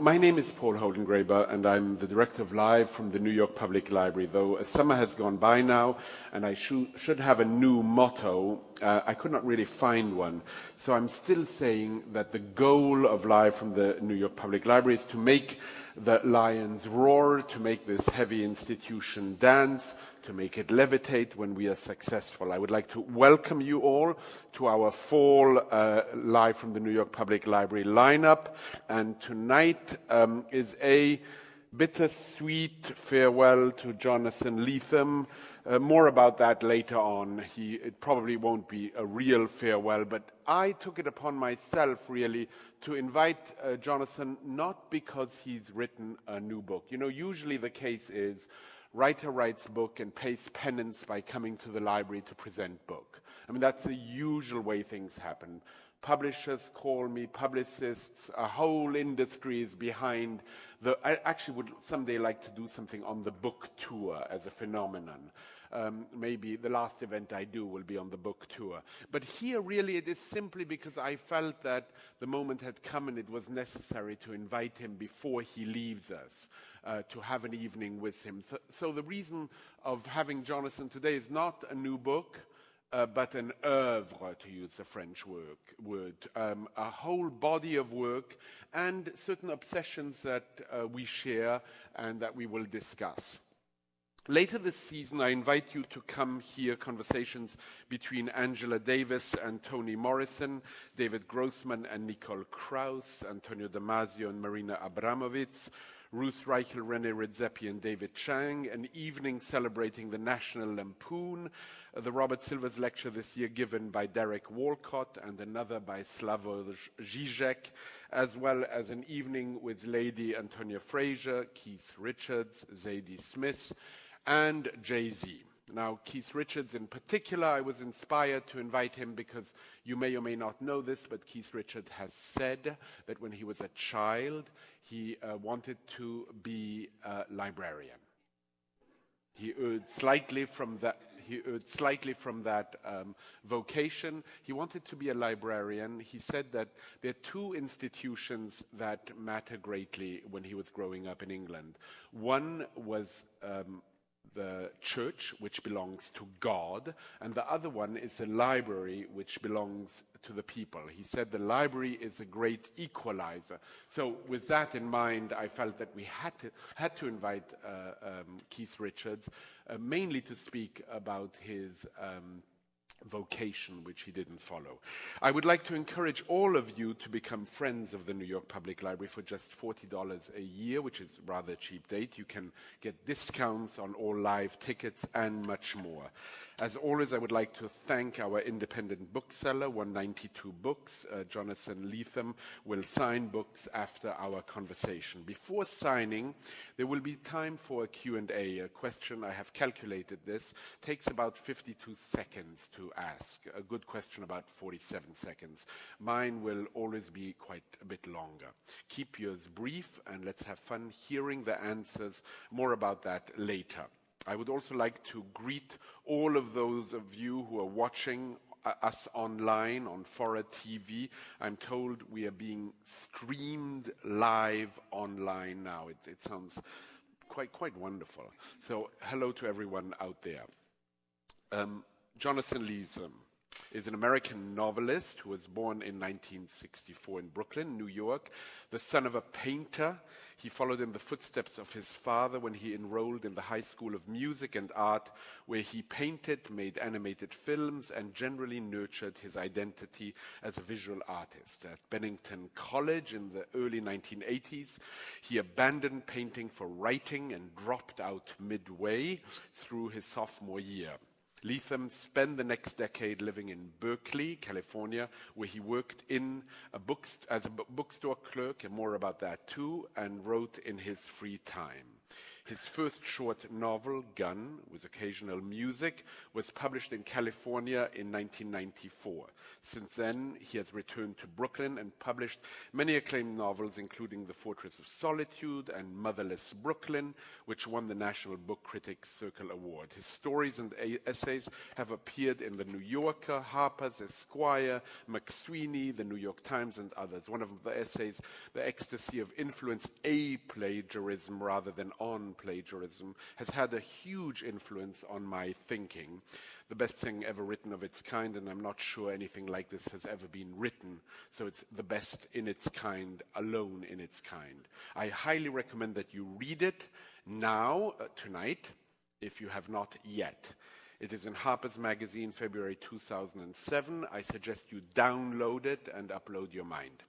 my name is Paul Holdengraber, and I'm the director of Live from the New York Public Library. Though a summer has gone by now, and I should have a new motto, I could not really find one. So I'm still saying that the goal of Live from the New York Public Library is to make the lions roar, to make this heavy institution dance, to make it levitate when we are successful. I would like to welcome you all to our fall Live from the New York Public Library lineup. And tonight is a bittersweet farewell to Jonathan Lethem. More about that later on. It probably won't be a real farewell, but I took it upon myself, really, to invite Jonathan, not because he's written a new book. You know, usually the case is writer writes book and pays penance by coming to the library to present book. I mean, that's the usual way things happen. Publishers call me, publicists, a whole industry is behind. I actually would someday like to do something on the book tour as a phenomenon. Maybe the last event I do will be on the book tour. But here, really, it is simply because I felt that the moment had come and it was necessary to invite him before he leaves us, to have an evening with him. So the reason of having Jonathan today is not a new book, but an oeuvre, to use the French word, a whole body of work and certain obsessions that we share and that we will discuss. Later this season, I invite you to come hear conversations between Angela Davis and Toni Morrison, David Grossman and Nicole Krauss, Antonio Damasio and Marina Abramovic, Ruth Reichel, René Redzepi, and David Chang, an evening celebrating the National Lampoon, the Robert Silvers Lecture this year given by Derek Walcott, and another by Slavoj Žižek, as well as an evening with Lady Antonia Fraser, Keith Richards, Zadie Smith, and Jay-Z. Now, Keith Richards in particular, I was inspired to invite him because you may or may not know this, but Keith Richards has said that when he was a child, he wanted to be a librarian. He erred slightly from that. Vocation. He wanted to be a librarian. He said that there are two institutions that matter greatly when he was growing up in England. One was the church, which belongs to God, and the other one is the library, which belongs to the people. He said the library is a great equalizer. So with that in mind, I felt that we had to invite Keith Richards, mainly to speak about his vocation, which he didn't follow. I would like to encourage all of you to become friends of the New York Public Library for just $40 a year, which is rather a cheap date. You can get discounts on all live tickets and much more. As always, I would like to thank our independent bookseller, 192 Books. Jonathan Lethem will sign books after our conversation. Before signing, there will be time for a Q&A. A question, I have calculated this, takes about 52 seconds to ask. A good question about 47 seconds. Mine will always be quite a bit longer. Keep yours brief and let's have fun hearing the answers. More about that later. I would also like to greet all of those of you who are watching us online on Fora TV. I'm told we are being streamed live online now. It sounds quite wonderful. So hello to everyone out there. Jonathan Lethem is an American novelist who was born in 1964 in Brooklyn, New York. The son of a painter, he followed in the footsteps of his father when he enrolled in the High School of Music and Art, where he painted, made animated films, and generally nurtured his identity as a visual artist. At Bennington College in the early 1980s, he abandoned painting for writing and dropped out midway through his sophomore year. Lethem spent the next decade living in Berkeley, California, where he worked as a bookstore clerk, and more about that too, and wrote in his free time. His first short novel, Gun, with occasional music, was published in California in 1994. Since then, he has returned to Brooklyn and published many acclaimed novels, including The Fortress of Solitude and Motherless Brooklyn, which won the National Book Critics Circle Award. His stories and essays have appeared in The New Yorker, Harper's, Esquire, McSweeney, The New York Times, and others. One of the essays, The Ecstasy of Influence, A Plagiarism rather than On Plagiarism, has had a huge influence on my thinking. The best thing ever written of its kind, and I'm not sure anything like this has ever been written, so it's the best in its kind, alone in its kind. I highly recommend that you read it now, tonight, if you have not yet. It is in Harper's Magazine, February 2007. I suggest you download it and upload your mind.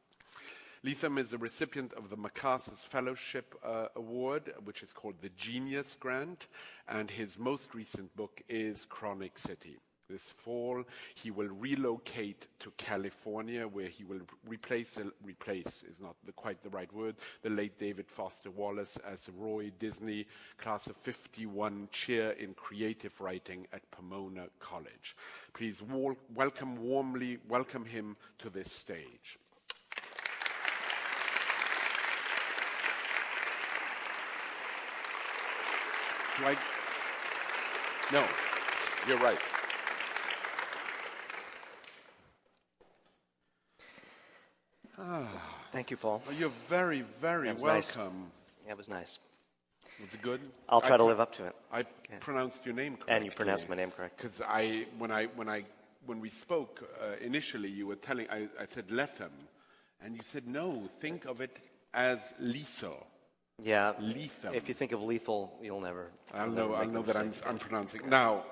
Lethem is a recipient of the MacArthur's Fellowship Award, which is called the Genius Grant, and his most recent book is Chronic City. This fall, he will relocate to California, where he will replace is not quite the right word, the late David Foster Wallace as Roy Disney, class of 51 chair in creative writing at Pomona College. Please warmly welcome him to this stage. No, you're right. Thank you, Paul. Well, you're very, very welcome. Nice. That was nice. Was it good? I'll try to live up to it. I pronounced your name correctly. And you pronounced my name correct. Because when we spoke initially, you were telling, I said Lethem, and you said no. Think of it as Liso. Yeah. Lethem. If you think of lethal, you'll never. I'll know that I'm pronouncing. Now,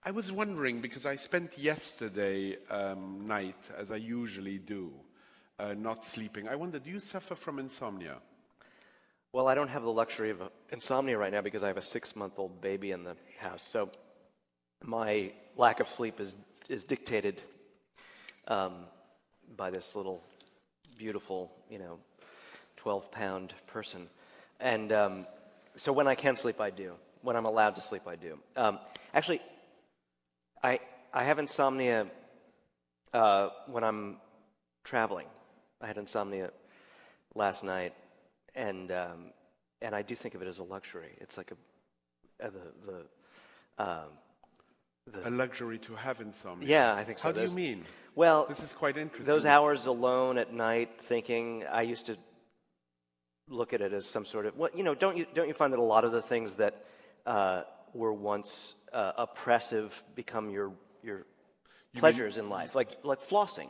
I was wondering, because I spent yesterday night, as I usually do, not sleeping. I wonder, do you suffer from insomnia? Well, I don't have the luxury of insomnia right now because I have a 6-month-old baby in the house. So my lack of sleep is dictated by this little beautiful, 12-pound person. And so when I can sleep, I do. When I'm allowed to sleep, I do. Actually, I have insomnia when I'm traveling. I had insomnia last night, and I do think of it as a luxury. It's like a luxury to have insomnia. Yeah, I think so. How do you mean? Well, this is quite interesting. Those hours alone at night thinking, I used to look at it as some sort of, don't you find that a lot of the things that were once oppressive become your pleasures in life, like flossing?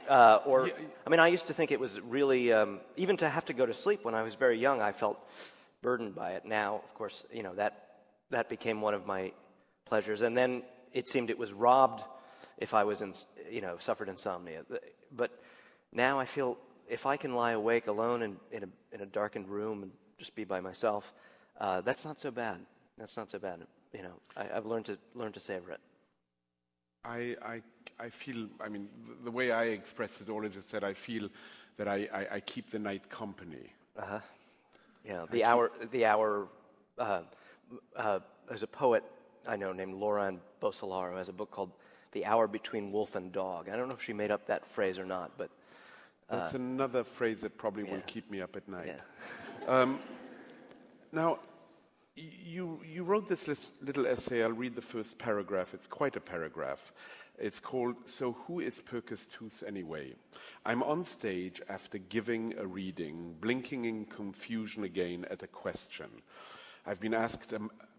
I used to think it was really, even to have to go to sleep when I was very young, I felt burdened by it. Now, of course, that became one of my pleasures, and then it seemed it was robbed if I was suffered insomnia. But now I feel if I can lie awake alone in a darkened room and just be by myself, that's not so bad. That's not so bad. I've learned to savor it. I feel, the way I express it all is that I feel that I keep the night company. Uh-huh. Yeah, the hour, there's a poet I know named Lauren Bosolaro who has a book called The Hour Between Wolf and Dog. I don't know if she made up that phrase or not, but... That's another phrase that probably will keep me up at night. Yeah. Now, you wrote this little essay. I'll read the first paragraph. It's quite a paragraph. It's called, So Who is Pirkus Tooth Anyway? I'm on stage after giving a reading, blinking in confusion again at a question. I've been asked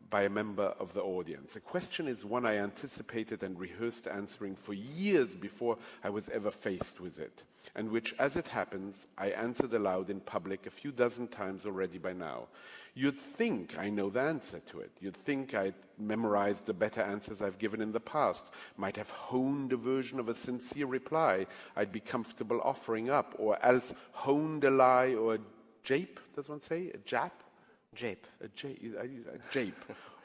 by a member of the audience. The question is one I anticipated and rehearsed answering for years before I was ever faced with it, and which, as it happens, I answered aloud in public a few dozen times already by now. You'd think I know the answer to it. You'd think I'd memorized the better answers I've given in the past, might have honed a version of a sincere reply I'd be comfortable offering up, or else honed a lie or a jape, does one say? A jap? Jape. A jape.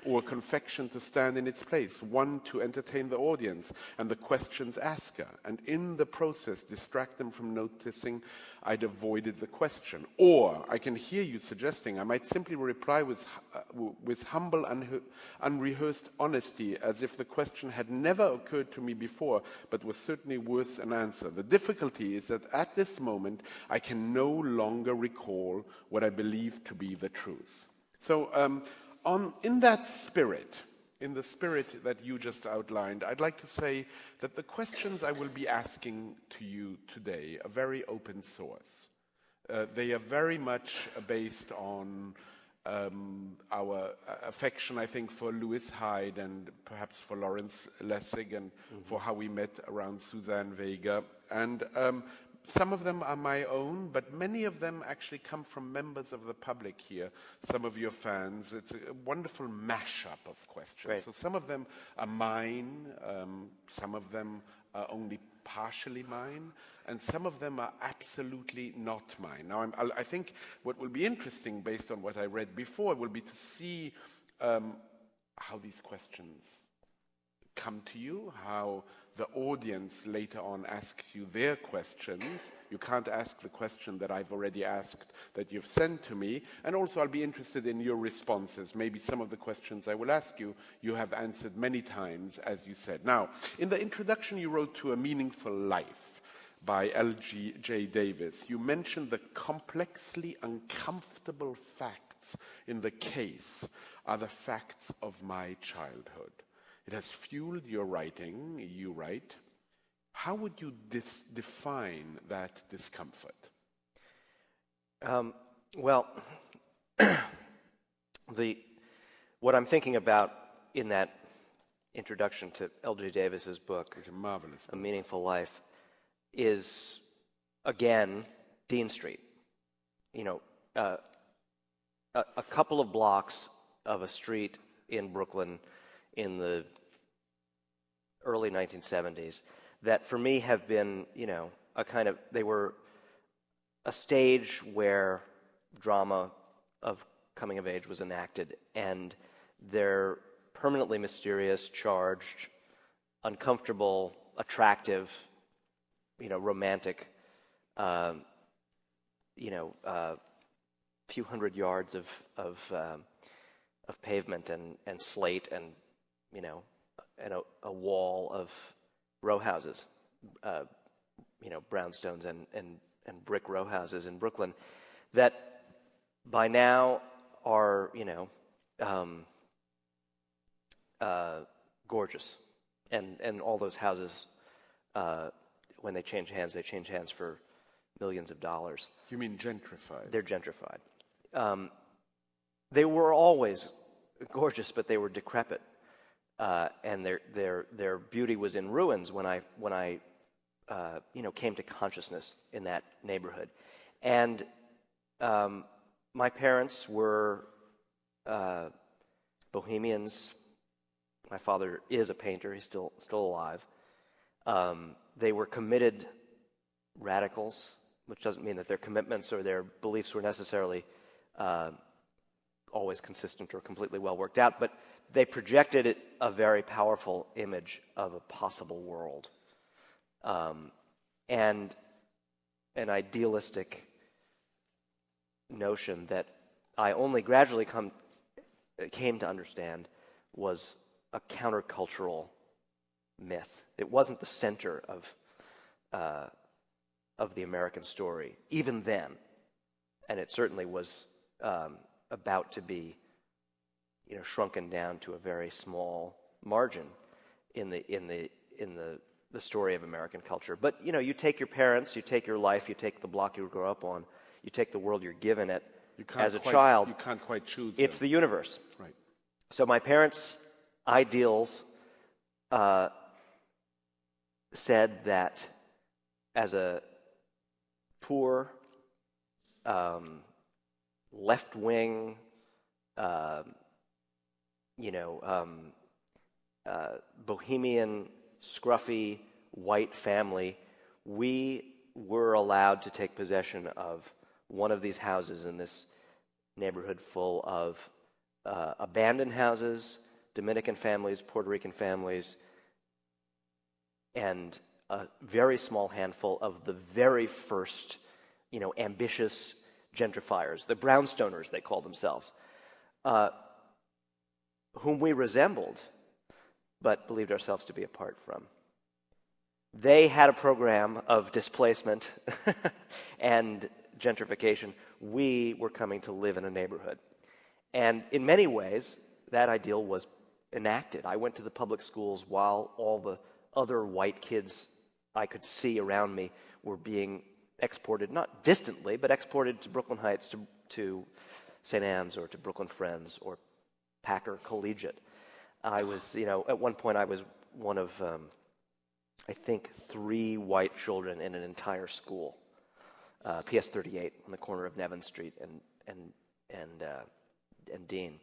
or confection to stand in its place, one to entertain the audience and the questions asker, and in the process distract them from noticing I'd avoided the question. Or I can hear you suggesting I might simply reply with humble, unrehearsed honesty, as if the question had never occurred to me before, but was certainly worth an answer. The difficulty is that at this moment I can no longer recall what I believe to be the truth. So in that spirit, in the spirit that you just outlined, I'd like to say that the questions I will be asking to you today are very open source. They are very much based on our affection, I think, for Lewis Hyde and perhaps for Lawrence Lessig and for how we met around Suzanne Vega. And some of them are my own, but many of them actually come from members of the public here, some of your fans. It's a wonderful mashup of questions. Great. So some of them are mine, some of them are only partially mine, and some of them are absolutely not mine. Now, I think what will be interesting, based on what I read before, will be to see how these questions come to you, how the audience later on asks you their questions. You can't ask the question that I've already asked that you've sent to me. And also I'll be interested in your responses. Maybe some of the questions I will ask you, you have answered many times, as you said. Now, in the introduction you wrote to A Meaningful Life by L.J. Davis, you mentioned the complexly uncomfortable facts in the case are the facts of my childhood. It has fueled your writing, you write. How would you define that discomfort? Well, what I'm thinking about in that introduction to L.J. Davis's book, It's a marvelous book. A Meaningful Life, is, again, Dean Street. You know, a couple of blocks of a street in Brooklyn in the early 1970s that for me have been, you know, they were a stage where drama of coming of age was enacted, and they're permanently mysterious, charged, uncomfortable, attractive, you know, romantic, few hundred yards of pavement and slate and, you know, and a wall of row houses, brownstones and brick row houses in Brooklyn that by now are, gorgeous. And all those houses, when they change hands for millions of dollars. You mean gentrified? They're gentrified. They were always gorgeous, but they were decrepit. And their beauty was in ruins when I came to consciousness in that neighborhood. And my parents were bohemians. My father is a painter. He's still alive. They were committed radicals, which doesn't mean that their commitments or their beliefs were necessarily always consistent or completely well worked out, but they projected a very powerful image of a possible world, and an idealistic notion that I only gradually came to understand was a countercultural myth. It wasn't the center of the American story, even then, and it certainly was about to be, shrunken down to a very small margin in the story of American culture. But you take your parents, you take your life, you take the block you grew up on, you take the world you're given it as a child. You can't quite choose. It's the universe. Right. So my parents' ideals said that as a poor, left-wing, bohemian, scruffy, white family, we were allowed to take possession of one of these houses in this neighborhood full of abandoned houses, Dominican families, Puerto Rican families, and a very small handful of the very first, ambitious gentrifiers, the brownstone they called themselves, whom we resembled, but believed ourselves to be apart from. They had a program of displacement and gentrification. We were coming to live in a neighborhood. And in many ways, that ideal was enacted. I went to the public schools while all the other white kids I could see around me were being exported, not distantly, but exported to Brooklyn Heights, to St. Anne's, or to Brooklyn Friends, or Packer Collegiate. I was, at one point I was one of, I think, 3 white children in an entire school. PS 38 on the corner of Nevin Street and Dean.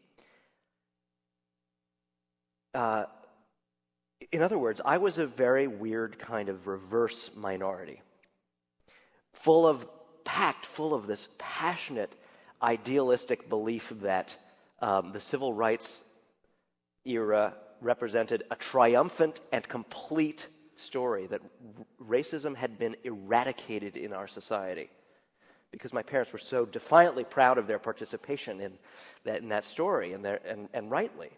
In other words, I was a very weird kind of reverse minority, packed full of this passionate, idealistic belief that the civil rights era represented a triumphant and complete story, that racism had been eradicated in our society, because my parents were so defiantly proud of their participation in that story, and rightly.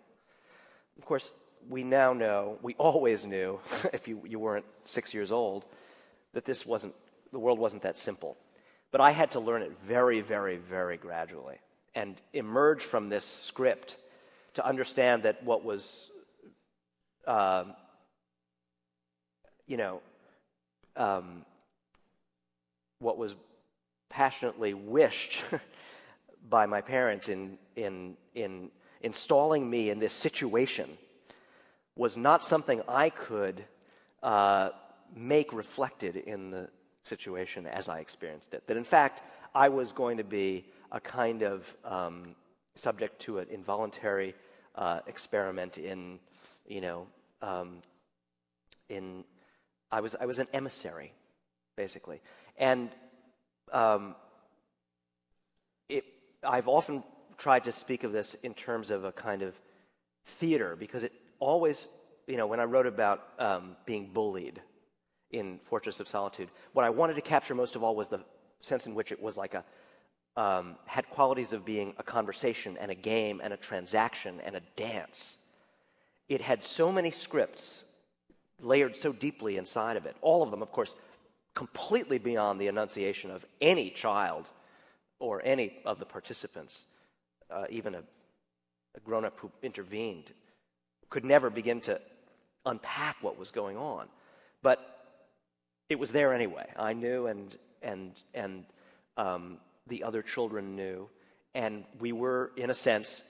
Of course, we now know, we always knew, if you weren't 6 years old, that the world wasn't that simple. But I had to learn it very, very, very gradually, and emerge from this script to understand that what was, what was passionately wished by my parents in installing me in this situation was not something I could make reflected in the situation as I experienced it. That in fact, I was going to be a kind of subject to an involuntary experiment I was an emissary, basically. And I've often tried to speak of this in terms of a kind of theater, because it always, when I wrote about being bullied in Fortress of Solitude, what I wanted to capture most of all was the sense in which it was like had qualities of being a conversation and a game and a transaction and a dance. It had so many scripts layered so deeply inside of it, all of them, of course, completely beyond the enunciation of any child or any of the participants. Even a grown-up who intervened could never begin to unpack what was going on. But it was there anyway. I knew, and the other children knew, and we were, in a sense,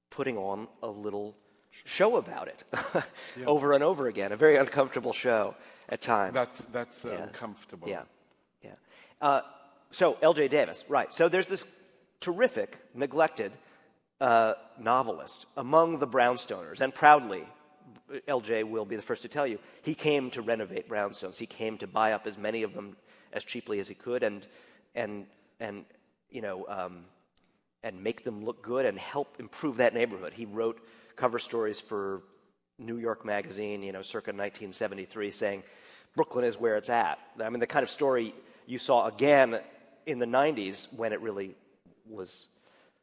putting on a little show about it over and over again. A very uncomfortable show at times. That's uncomfortable. Yeah. So L.J. Davis, right. So there's this terrific, neglected novelist among the Brownstoners, and proudly, L.J. will be the first to tell you, he came to renovate brownstones. He came to buy up as many of them as cheaply as he could, and make them look good and help improve that neighborhood. He wrote cover stories for New York Magazine, circa 1973, saying, Brooklyn is where it's at. I mean, the kind of story you saw again in the 90s when it really was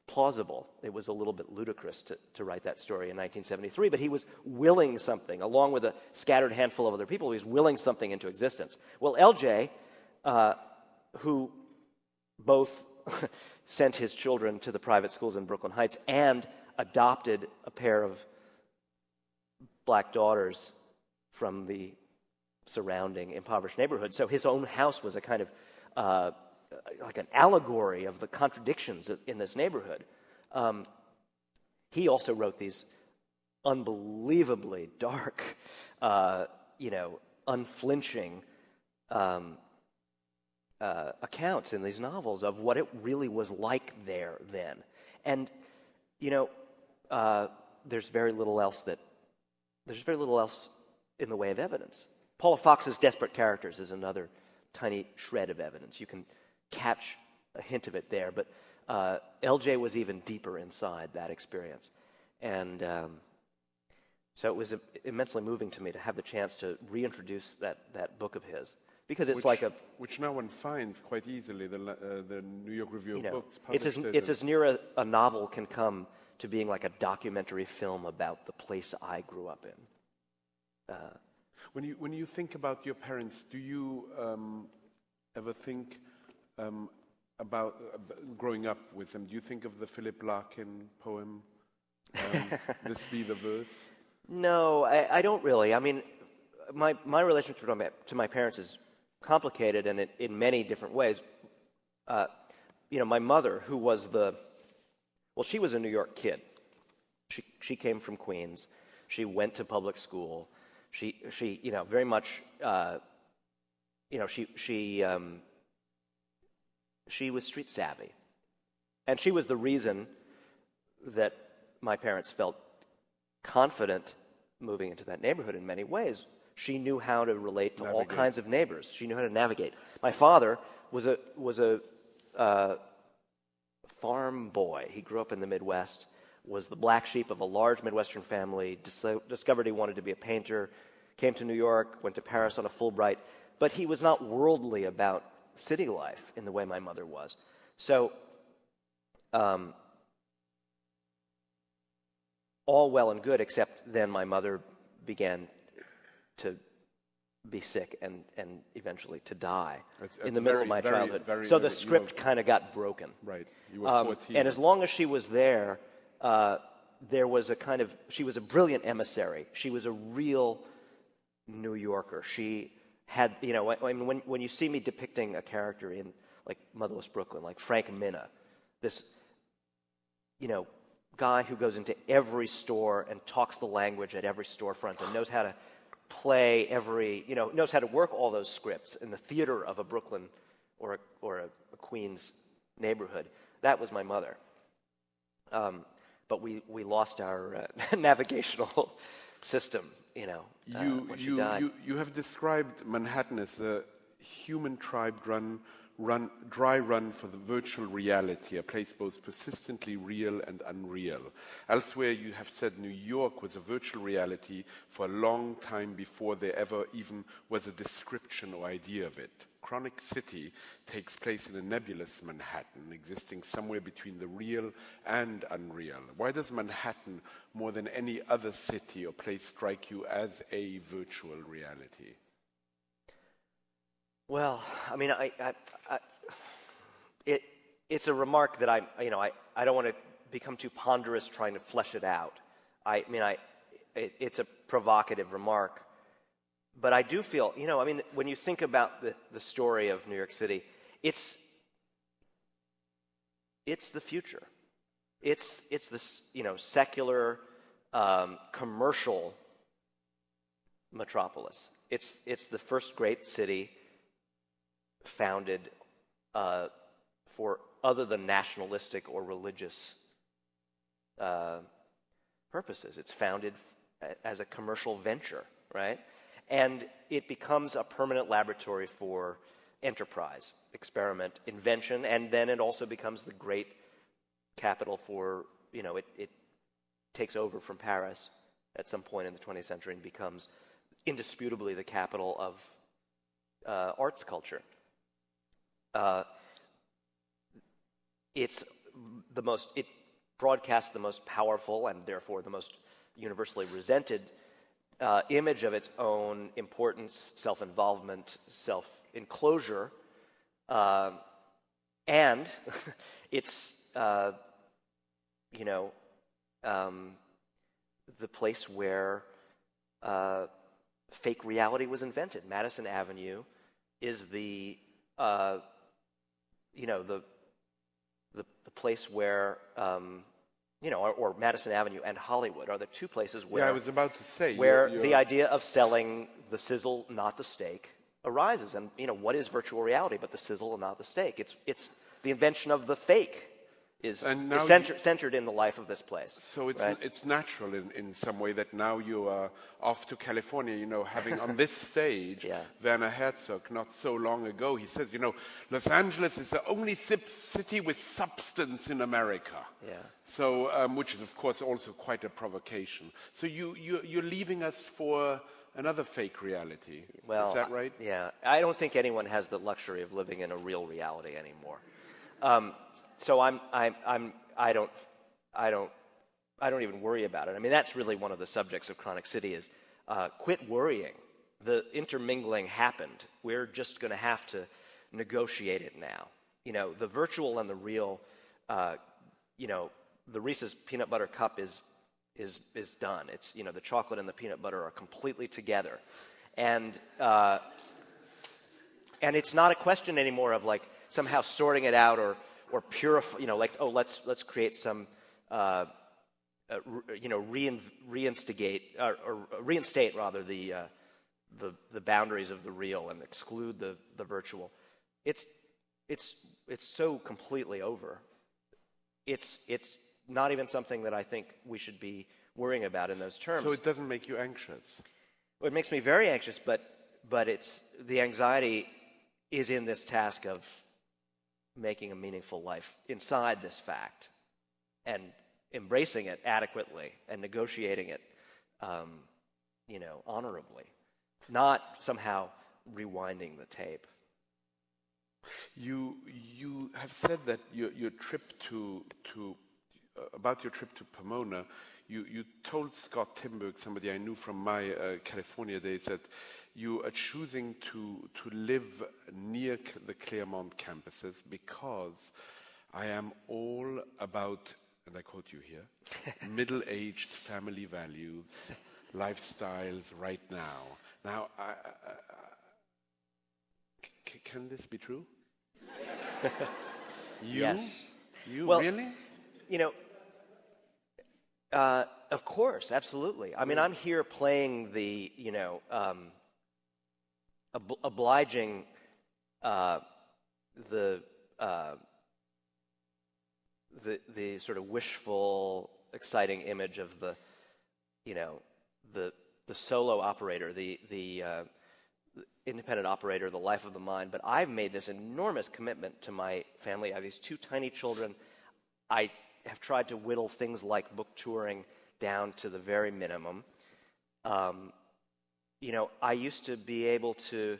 plausible. It was a little bit ludicrous to write that story in 1973, but he was willing something, along with a scattered handful of other people, he was willing something into existence. Well, LJ, who both sent his children to the private schools in Brooklyn Heights and adopted a pair of black daughters from the surrounding impoverished neighborhood. So his own house was a kind of like an allegory of the contradictions in this neighborhood. He also wrote these unbelievably dark, unflinching accounts in these novels of what it really was like there then. And there's very little else in the way of evidence. Paula Fox's Desperate Characters is another tiny shred of evidence. You can catch a hint of it there, but LJ was even deeper inside that experience. And so it was immensely moving to me to have the chance to reintroduce that book of his. Because it's which now one finds quite easily, the New York Review of Books published it. It's as near a novel can come to being like a documentary film about the place I grew up in. When you think about your parents, do you ever think about growing up with them? Do you think of the Philip Larkin poem, This Be the Verse? No, I don't really. I mean, my relationship to my parents is complicated and in many different ways. My mother, who was she was a New York kid. She came from Queens. She went to public school. She very much, she was street savvy. And she was the reason that my parents felt confident moving into that neighborhood in many ways. She knew how to relate to all kinds of neighbors. She knew how to navigate. My father was a farm boy. He grew up in the Midwest, was the black sheep of a large Midwestern family, discovered he wanted to be a painter, came to New York, went to Paris on a Fulbright, but he was not worldly about city life in the way my mother was. So, all well and good, except then my mother began to be sick and eventually to die in the middle of my childhood. So the script kind of got broken. Right. You were 14. And as long as she was there, there was she was a brilliant emissary. She was a real New Yorker. She had, when you see me depicting a character in like Motherless Brooklyn, like Frank Minna, this, guy who goes into every store and talks the language at every storefront and knows how to play knows how to work all those scripts in the theater of a Brooklyn or a Queens neighborhood. That was my mother. But we lost our navigational system, when she died. You have described Manhattan as a human tribe dry run for the virtual reality, a place both persistently real and unreal. Elsewhere, you have said New York was a virtual reality for a long time before there ever even was a description or idea of it. Chronic City takes place in a nebulous Manhattan, existing somewhere between the real and unreal. Why does Manhattan, more than any other city or place, strike you as a virtual reality? Well, I mean, it's a remark that I don't want to become too ponderous trying to flesh it out. It's a provocative remark, but I do feel, when you think about the story of New York City, it's the future. It's this, secular, commercial metropolis. It's the first great city founded for other than nationalistic or religious purposes. It's founded as a commercial venture, right? And it becomes a permanent laboratory for enterprise, experiment, invention, and then it also becomes the great capital for, it takes over from Paris at some point in the 20th century and becomes indisputably the capital of arts culture. It broadcasts the most powerful and therefore the most universally resented image of its own importance, self-involvement, self-enclosure, and it's the place where fake reality was invented. Madison Avenue is the place where, or Madison Avenue and Hollywood are the two places where... Yeah, I was about to say... Where the idea of selling the sizzle, not the steak, arises. And, what is virtual reality but the sizzle and not the steak? It's the invention of the fake, And now centered in the life of this place. So right? it's natural in some way that now you are off to California, having on this stage Werner Herzog not so long ago. He says, Los Angeles is the only city with substance in America. Yeah. So, which is of course also quite a provocation. So you're leaving us for another fake reality. Well, is that right? Yeah. I don't think anyone has the luxury of living in a real reality anymore. So I don't even worry about it. I mean, that's really one of the subjects of Chronic City is quit worrying. The intermingling happened. We're just going to have to negotiate it now. The virtual and the real. The Reese's peanut butter cup is done. It's the chocolate and the peanut butter are completely together, and it's not a question anymore of like somehow sorting it out or purify, let's create some, reinstate rather the boundaries of the real and exclude the virtual. It's so completely over. It's not even something that I think we should be worrying about in those terms. So it doesn't make you anxious? Well, it makes me very anxious, but it's the anxiety is in this task of making a meaningful life inside this fact and embracing it adequately and negotiating it, honorably, not somehow rewinding the tape. You have said that your trip to Pomona, you told Scott Timberg, somebody I knew from my California days, that you are choosing to live near the Claremont campuses because I am all about, and I quote you here, middle-aged family values, lifestyles right now. Now, can this be true? Yes. You really? Of course, absolutely. I mean, I'm here playing the, obliging the sort of wishful, exciting image of the solo operator, the independent operator, the life of the mind. But I've made this enormous commitment to my family. I have these two tiny children. I have tried to whittle things like book touring down to the very minimum. I used to be able to,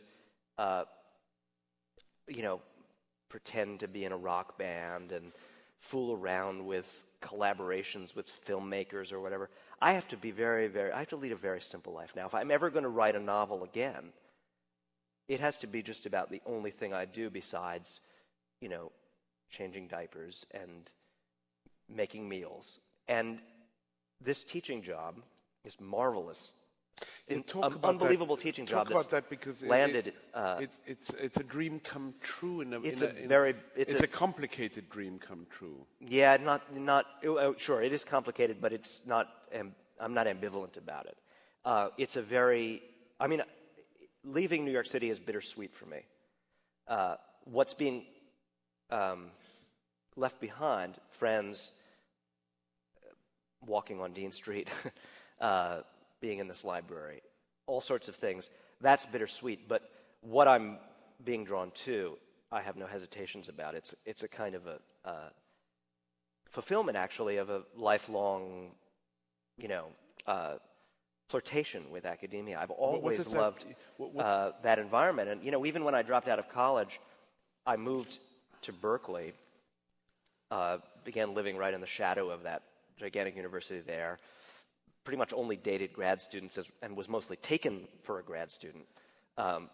pretend to be in a rock band and fool around with collaborations with filmmakers or whatever. I have to be I have to lead a very simple life now. If I'm ever going to write a novel again, it has to be just about the only thing I do besides, changing diapers and making meals. And this teaching job, this marvelous, unbelievable teaching job that's about that because landed. It's a dream come true. It's a complicated dream come true. Yeah, sure, it is complicated, but it's not. I'm not ambivalent about it. It's a very. I mean, leaving New York City is bittersweet for me. What's being left behind, friends, walking on Dean Street, being in this library, all sorts of things, that's bittersweet. But what I'm being drawn to, I have no hesitations about. It's a kind of a fulfillment, actually, of a lifelong, flirtation with academia. I've always loved that environment. And, even when I dropped out of college, I moved to Berkeley, began living right in the shadow of that gigantic university there, pretty much only dated grad students and was mostly taken for a grad student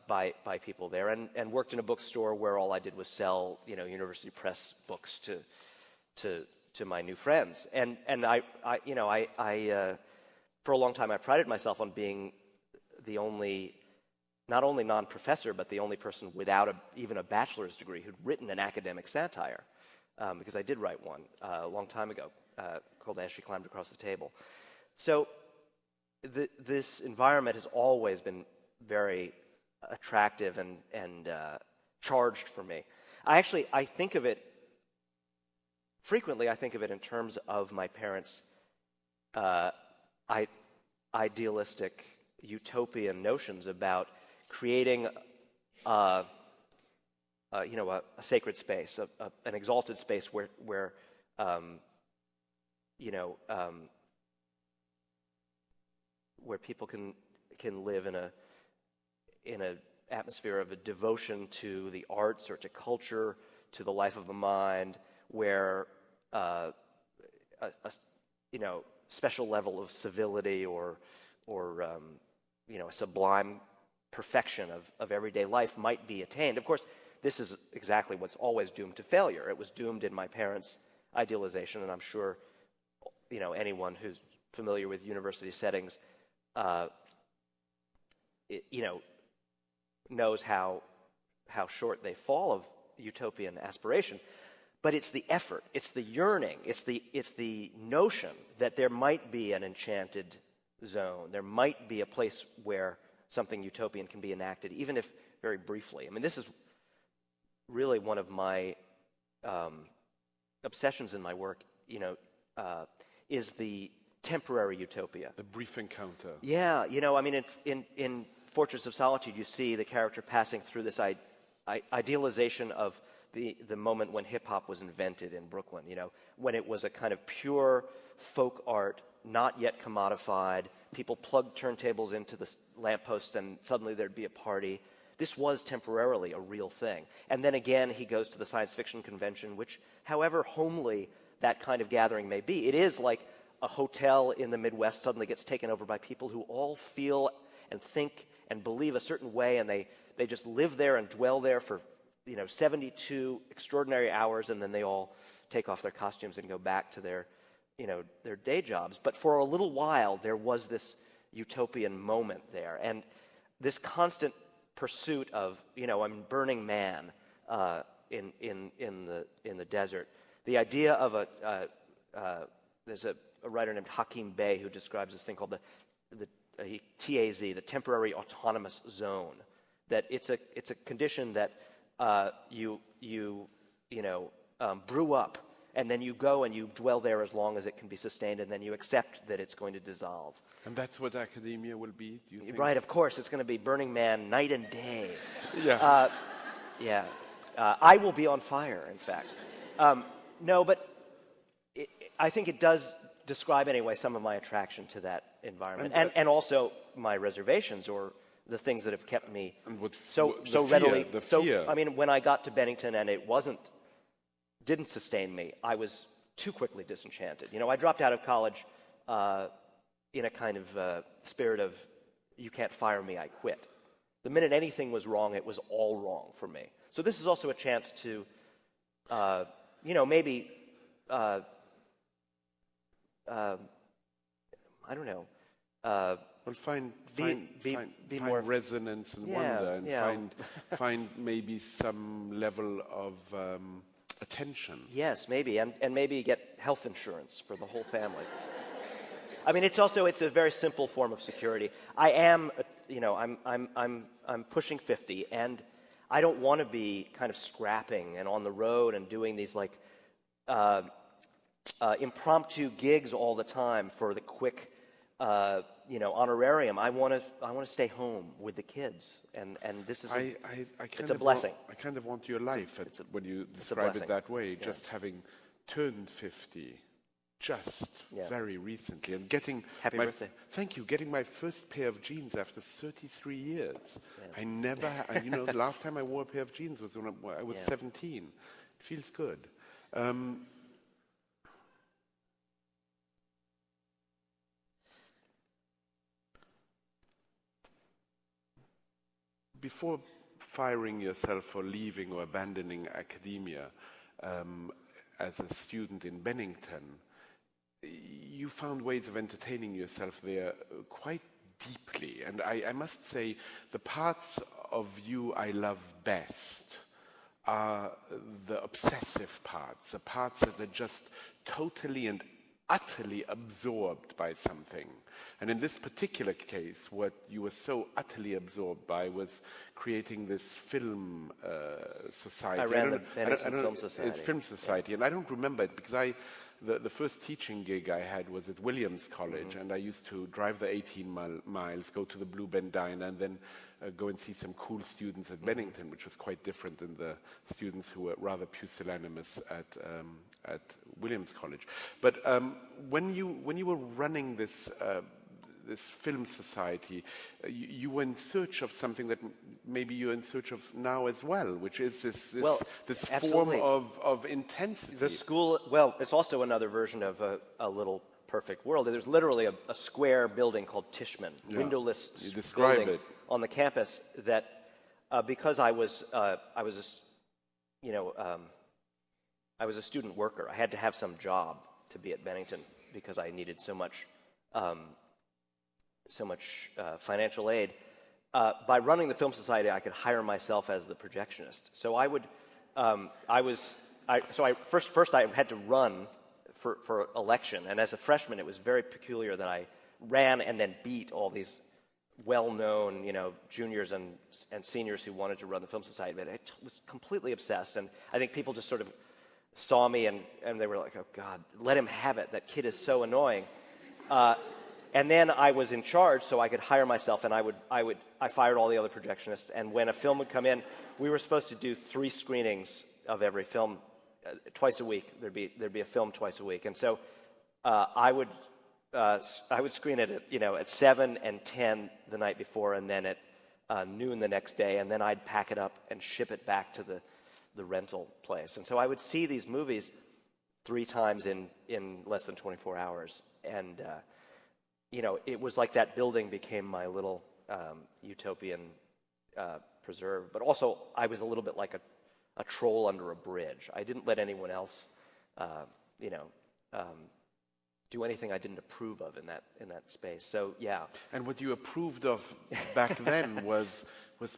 by people there, and worked in a bookstore where all I did was sell, university press books to my new friends. And I for a long time I prided myself on being the only, not only non-professor, but the only person without even a bachelor's degree who'd written an academic satire, because I did write one a long time ago called As She Climbed Across the Table. So this environment has always been very attractive and charged for me. I think of it frequently I think of it in terms of my parents' idealistic, utopian notions about creating a sacred space, an exalted space where people can live in a atmosphere of a devotion to the arts or to culture, to the life of the mind, where a special level of civility or a sublime perfection of everyday life might be attained. Of course, this is exactly what's always doomed to failure. It was doomed in my parents' idealization, and I'm sure anyone who's familiar with university settings knows how short they fall of utopian aspiration. But it's the effort, it's the yearning, it's the notion that there might be an enchanted zone, there might be a place where something utopian can be enacted, even if very briefly. I mean, this is really one of my obsessions in my work, is the temporary utopia. The brief encounter. Yeah, in Fortress of Solitude, you see the character passing through this idealization of the moment when hip-hop was invented in Brooklyn, when it was a kind of pure folk art, not yet commodified. People plugged turntables into the lampposts and suddenly there'd be a party. This was temporarily a real thing. And then again, he goes to the science fiction convention, which, however homely that kind of gathering may be, it is like a hotel in the Midwest suddenly gets taken over by people who all feel and think and believe a certain way, and they just live there and dwell there for 72 extraordinary hours, and then they all take off their costumes and go back to their day jobs. But for a little while, there was this utopian moment there, and this constant pursuit of, Burning Man in the desert. The idea of there's a writer named Hakim Bey who describes this thing called the TAZ, the temporary autonomous zone. That it's a condition that you brew up, and then you go and you dwell there as long as it can be sustained, and then you accept that it's going to dissolve. And that's what academia will be, do you think? Right, of course. It's going to be Burning Man night and day. Yeah. I will be on fire, in fact. No, but I think it does describe, anyway, some of my attraction to that environment, and also my reservations, or the things that have kept me so readily. The fear. I mean, when I got to Bennington and it didn't sustain me, I was too quickly disenchanted. I dropped out of college in a kind of spirit of, you can't fire me, I quit. The minute anything was wrong, it was all wrong for me. So this is also a chance to, maybe, I don't know. Find more resonance and wonder, and find maybe some level of attention. Yes, maybe, and maybe get health insurance for the whole family. I mean, it's a very simple form of security. I am, I'm pushing 50, and I don't want to be kind of scrapping and on the road and doing these impromptu gigs all the time for the quick, honorarium. I want to stay home with the kids, and this is it's a blessing. I kind of want your life when you describe it that way. Just having turned 50, very recently, and getting happy birthday. Thank you. Getting my first pair of jeans after 33 years. Yeah. I never, the last time I wore a pair of jeans was when I was 17. It feels good. Before firing yourself or leaving or abandoning academia as a student in Bennington, you found ways of entertaining yourself there quite deeply. And I must say, the parts of you I love best are the obsessive parts, the parts that are just totally and utterly absorbed by something. And in this particular case, what you were so utterly absorbed by was creating this film society. I ran the Bennington Film Society. It's Film Society, and I don't remember it because the first teaching gig I had was at Williams College, and I used to drive the 18 miles, go to the Blue Bend Diner, and then go and see some cool students at Bennington, which was quite different than the students who were rather pusillanimous at Williams College. But when you were running this film society, you were in search of something that maybe you're in search of now as well, which is this form of intensity. The school, well, it's also another version of a little perfect world. There's literally a square building called Tishman, windowless building on the campus that, because I was a student worker. I had to have some job to be at Bennington because I needed so much financial aid. By running the Film Society, I could hire myself as the projectionist. So first I had to run for election, and as a freshman, it was very peculiar that I ran and then beat all these well-known, juniors and seniors who wanted to run the Film Society. But I was completely obsessed, and I think people just sort of saw me and they were like, "Oh God, let him have it. That kid is so annoying." And then I was in charge, so I could hire myself, and I fired all the other projectionists. And when a film would come in, we were supposed to do 3 screenings of every film twice a week. There'd be a film twice a week, and so I would screen it at 7 and 10 the night before, and then at noon the next day, and then I'd pack it up and ship it back to the rental place. And so I would see these movies 3 times in less than 24 hours, and it was like that building became my little utopian preserve. But also, I was a little bit like a troll under a bridge. I didn't let anyone else, do anything I didn't approve of in that space. So yeah. And what you approved of back then was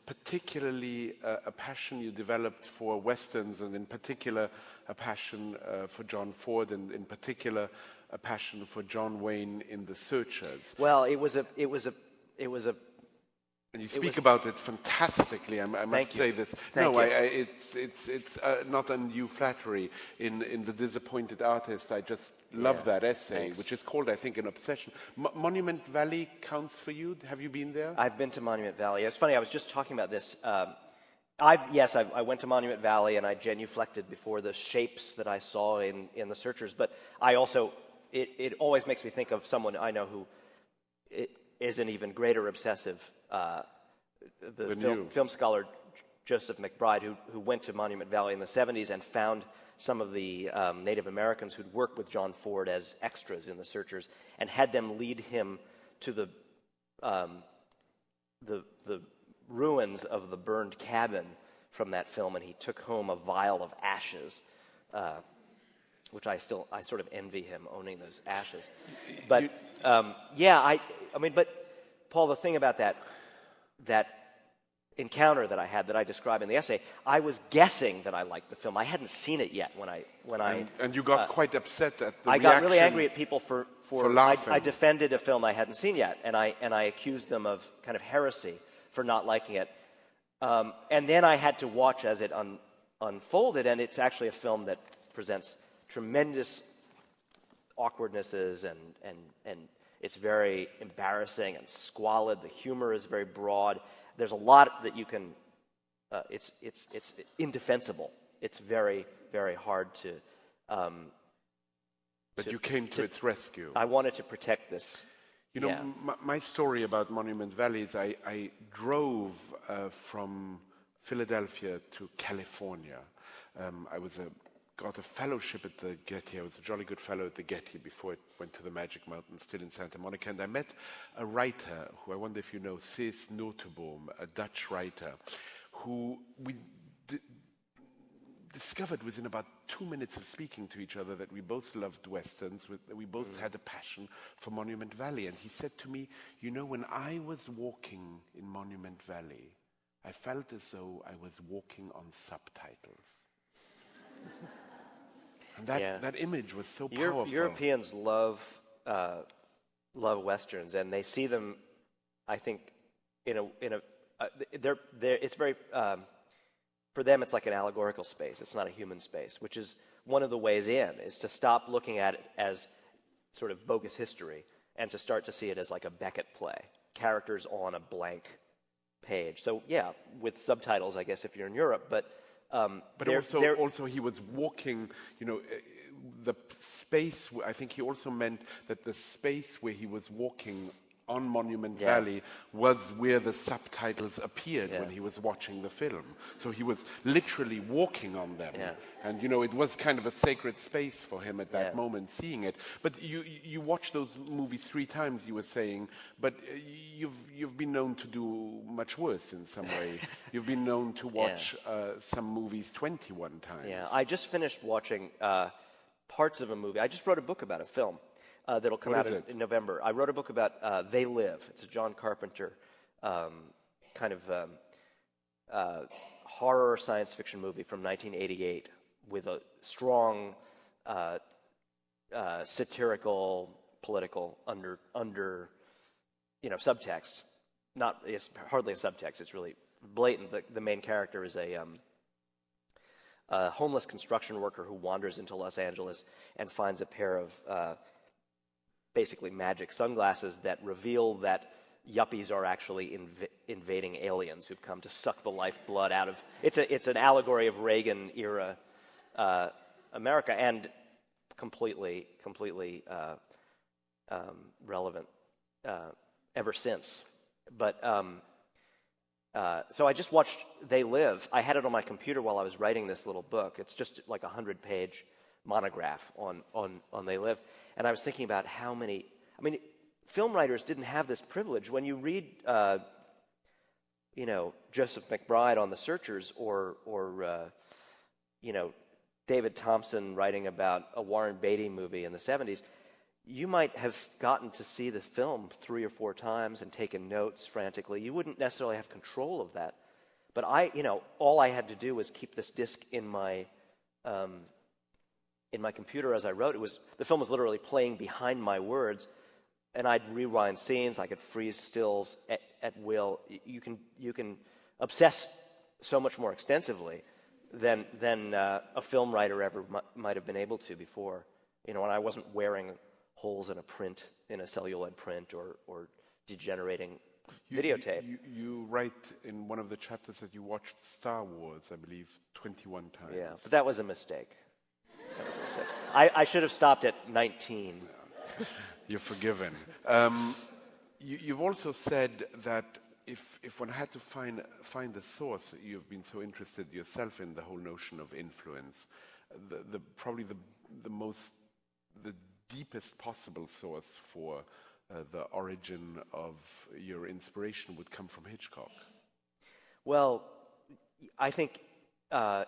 particularly a passion you developed for westerns, and in particular a passion for John Ford, and in particular a passion for John Wayne in The Searchers. Well, it was a. And you speak about it fantastically. I must say this. It's not undue flattery. In The Disappointed Artist, I just love that essay, which is called, I think, An Obsession. Monument Valley counts for you? Have you been there? I've been to Monument Valley. It's funny, I was just talking about this. I went to Monument Valley, and I genuflected before the shapes that I saw in The Searchers. But I also, it always makes me think of someone I know who is an even greater obsessive, the film scholar Joseph McBride, who went to Monument Valley in the 70s and found some of the Native Americans who'd worked with John Ford as extras in The Searchers, and had them lead him to the ruins of the burned cabin from that film, and he took home a vial of ashes, which I sort of envy him owning those ashes. But but Paul, the thing about that encounter that I had, that I describe in the essay, I was guessing that I liked the film. I hadn't seen it yet when I and you got quite upset at the I reaction. got really angry at people for laughing. I defended a film I hadn't seen yet, and I accused them of kind of heresy for not liking it. And then I had to watch as it unfolded, and it's actually a film that presents tremendous awkwardnesses, and it's very embarrassing and squalid. The humor is very broad. There's a lot that you can. It's indefensible. It's very, very hard to. But you came to its rescue. I wanted to protect this. My story about Monument Valley is I drove from Philadelphia to California. I got a fellowship at the Getty. I was a jolly good fellow at the Getty before it went to the Magic Mountain, still in Santa Monica. And I met a writer who I wonder if you know, Cees Notenboom, a Dutch writer, who we discovered within about 2 minutes of speaking to each other that we both loved westerns, we both had a passion for Monument Valley. And he said to me, when I was walking in Monument Valley, I felt as though I was walking on subtitles. And that image was so powerful. Europeans love westerns, and they see them, I think, it's very for them it's like an allegorical space. It's not a human space, which is one of the ways in, is to stop looking at it as sort of bogus history and to start to see it as like a Beckett play, characters on a blank page. So yeah, with subtitles, I guess, if you're in Europe, but also he was walking, the space. I think he also meant that the space where he was walking on Monument Valley was where the subtitles appeared when he was watching the film. So he was literally walking on them. Yeah. And, it was kind of a sacred space for him at that moment, seeing it. But you watched those movies 3 times, you were saying, but you've been known to do much worse in some way. You've been known to watch some movies 21 times. Yeah, I just finished watching parts of a movie. I just wrote a book about a film. That'll come out in November. I wrote a book about They Live. It's a John Carpenter kind of horror science fiction movie from 1988 with a strong satirical, political under subtext. It's hardly a subtext. It's really blatant. The main character is a homeless construction worker who wanders into Los Angeles and finds a pair of basically magic sunglasses that reveal that yuppies are actually invading aliens who've come to suck the lifeblood out of... It's an allegory of Reagan-era America, and completely relevant ever since. But so I just watched They Live. I had it on my computer while I was writing this little book. It's just like a 100-page monograph on They Live. And I was thinking about how many... film writers didn't have this privilege. When you read, Joseph McBride on The Searchers or David Thompson writing about a Warren Beatty movie in the 70s, you might have gotten to see the film 3 or 4 times and taken notes frantically. You wouldn't necessarily have control of that. But all I had to do was keep this disc in my computer as I wrote. The film was literally playing behind my words, and I'd rewind scenes. I could freeze stills at will. You can obsess so much more extensively than a film writer ever might have been able to before. And I wasn't wearing holes in a celluloid print or degenerating videotape. You write in one of the chapters that you watched Star Wars, I believe, 21 times. Yeah, but that was a mistake. I should have stopped at 19. You're forgiven. You've also said that if one had to find the source, you've been so interested yourself in the whole notion of influence, probably the deepest possible source for the origin of your inspiration would come from Hitchcock. Well, I think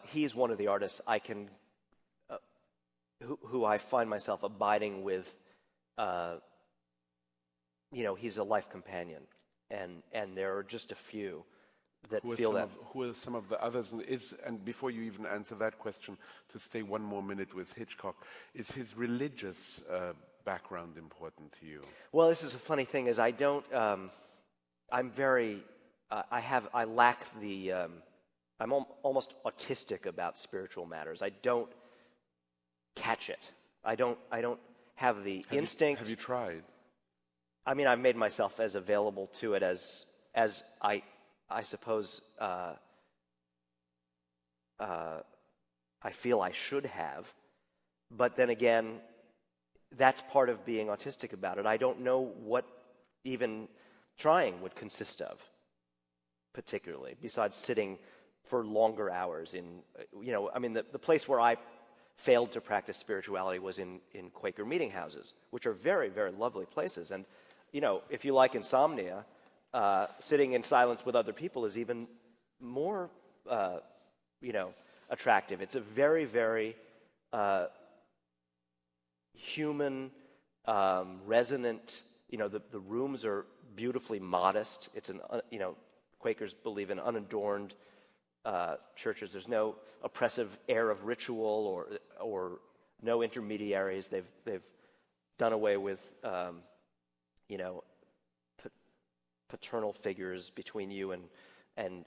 he's one of the artists I can... who I find myself abiding with. He's a life companion, and there are just a few that feel that. Who are some of the others? And before you even answer that question, to stay one more minute with Hitchcock, is his religious background important to you? Well, this is a funny thing, is I don't. I'm very. I lack the. I'm almost autistic about spiritual matters. I don't catch it. I don't have the instinct. Have you tried? I've made myself as available to it as I suppose I feel I should have. But then again, that's part of being autistic about it. I don't know what even trying would consist of, particularly, besides sitting for longer hours in, the place where I failed to practice spirituality was in Quaker meeting houses, which are very, very lovely places. And, if you like insomnia, sitting in silence with other people is even more, attractive. It's a very, very human, resonant, the rooms are beautifully modest. It's Quakers believe in unadorned churches. There's no oppressive air of ritual or no intermediaries. They've done away with, paternal figures between you and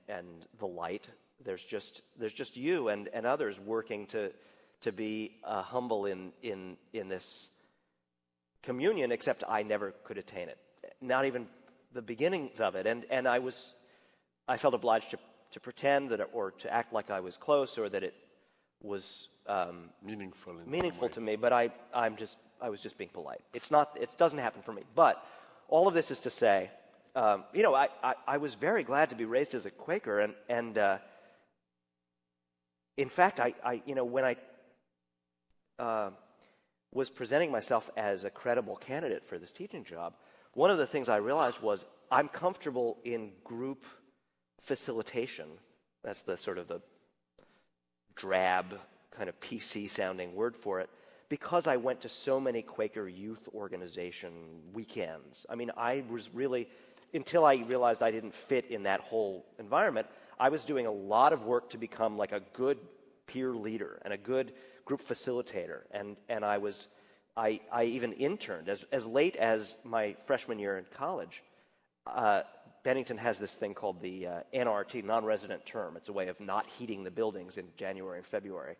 the light. There's just you and others working to be humble in this communion. Except I never could attain it, not even the beginnings of it. And I felt obliged to pretend that, or to act like I was close, or that it was meaningful to me. But I was just being polite. It doesn't happen for me. But all of this is to say, I was very glad to be raised as a Quaker, and in fact, when I was presenting myself as a credible candidate for this teaching job, one of the things I realized was I'm comfortable in group facilitation. That's the sort of the drab, kind of PC-sounding word for it, because I went to so many Quaker youth organization weekends. I mean, I was really, until I realized I didn't fit in that whole environment, I was doing a lot of work to become like a good peer leader and a good group facilitator. And I even interned as late as my freshman year in college. Bennington has this thing called the NRT, non-resident term. It's a way of not heating the buildings in January and February.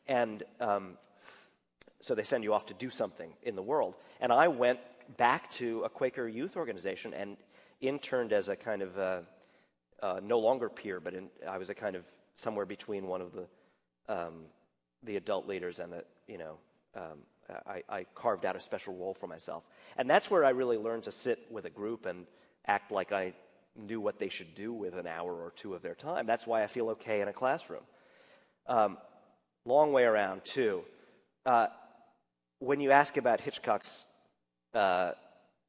And so they send you off to do something in the world. And I went back to a Quaker youth organization and interned as a kind of no longer peer, but I was a kind of somewhere between one of the adult leaders and I carved out a special role for myself. And that's where I really learned to sit with a group and act like I knew what they should do with an hour or two of their time. That's why I feel okay in a classroom. Long way around, too. When you ask about Hitchcock's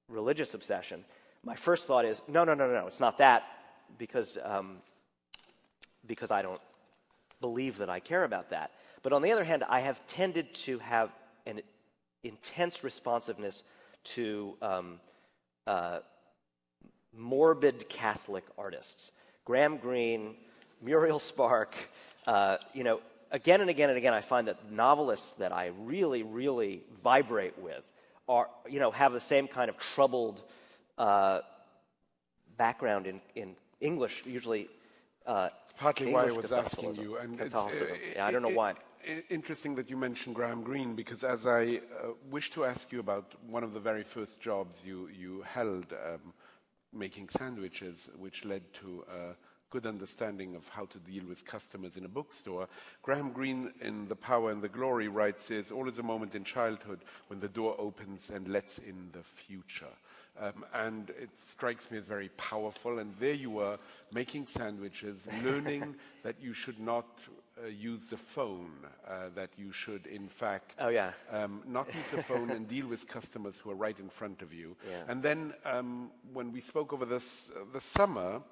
religious obsession, my first thought is, no, it's not that, because I don't believe that I care about that. But on the other hand, I have tended to have an intense responsiveness to morbid Catholic artists. Graham Greene, Muriel Spark, again and again and again, I find that novelists that I really, really vibrate with are, have the same kind of troubled background in English, usually. It's partly English why I was asking you. And Catholicism. I don't know why. Interesting that you mentioned Graham Greene, because as I wish to ask you about one of the very first jobs you held, making sandwiches, which led to a good understanding of how to deal with customers in a bookstore. Graham Greene in The Power and the Glory writes, "There's always a moment in childhood when the door opens and lets in the future." And it strikes me as very powerful. And there you were, making sandwiches, learning that you should not use the phone, that you should, in fact, not use the phone and deal with customers who are right in front of you. Yeah. And then when we spoke over the summer,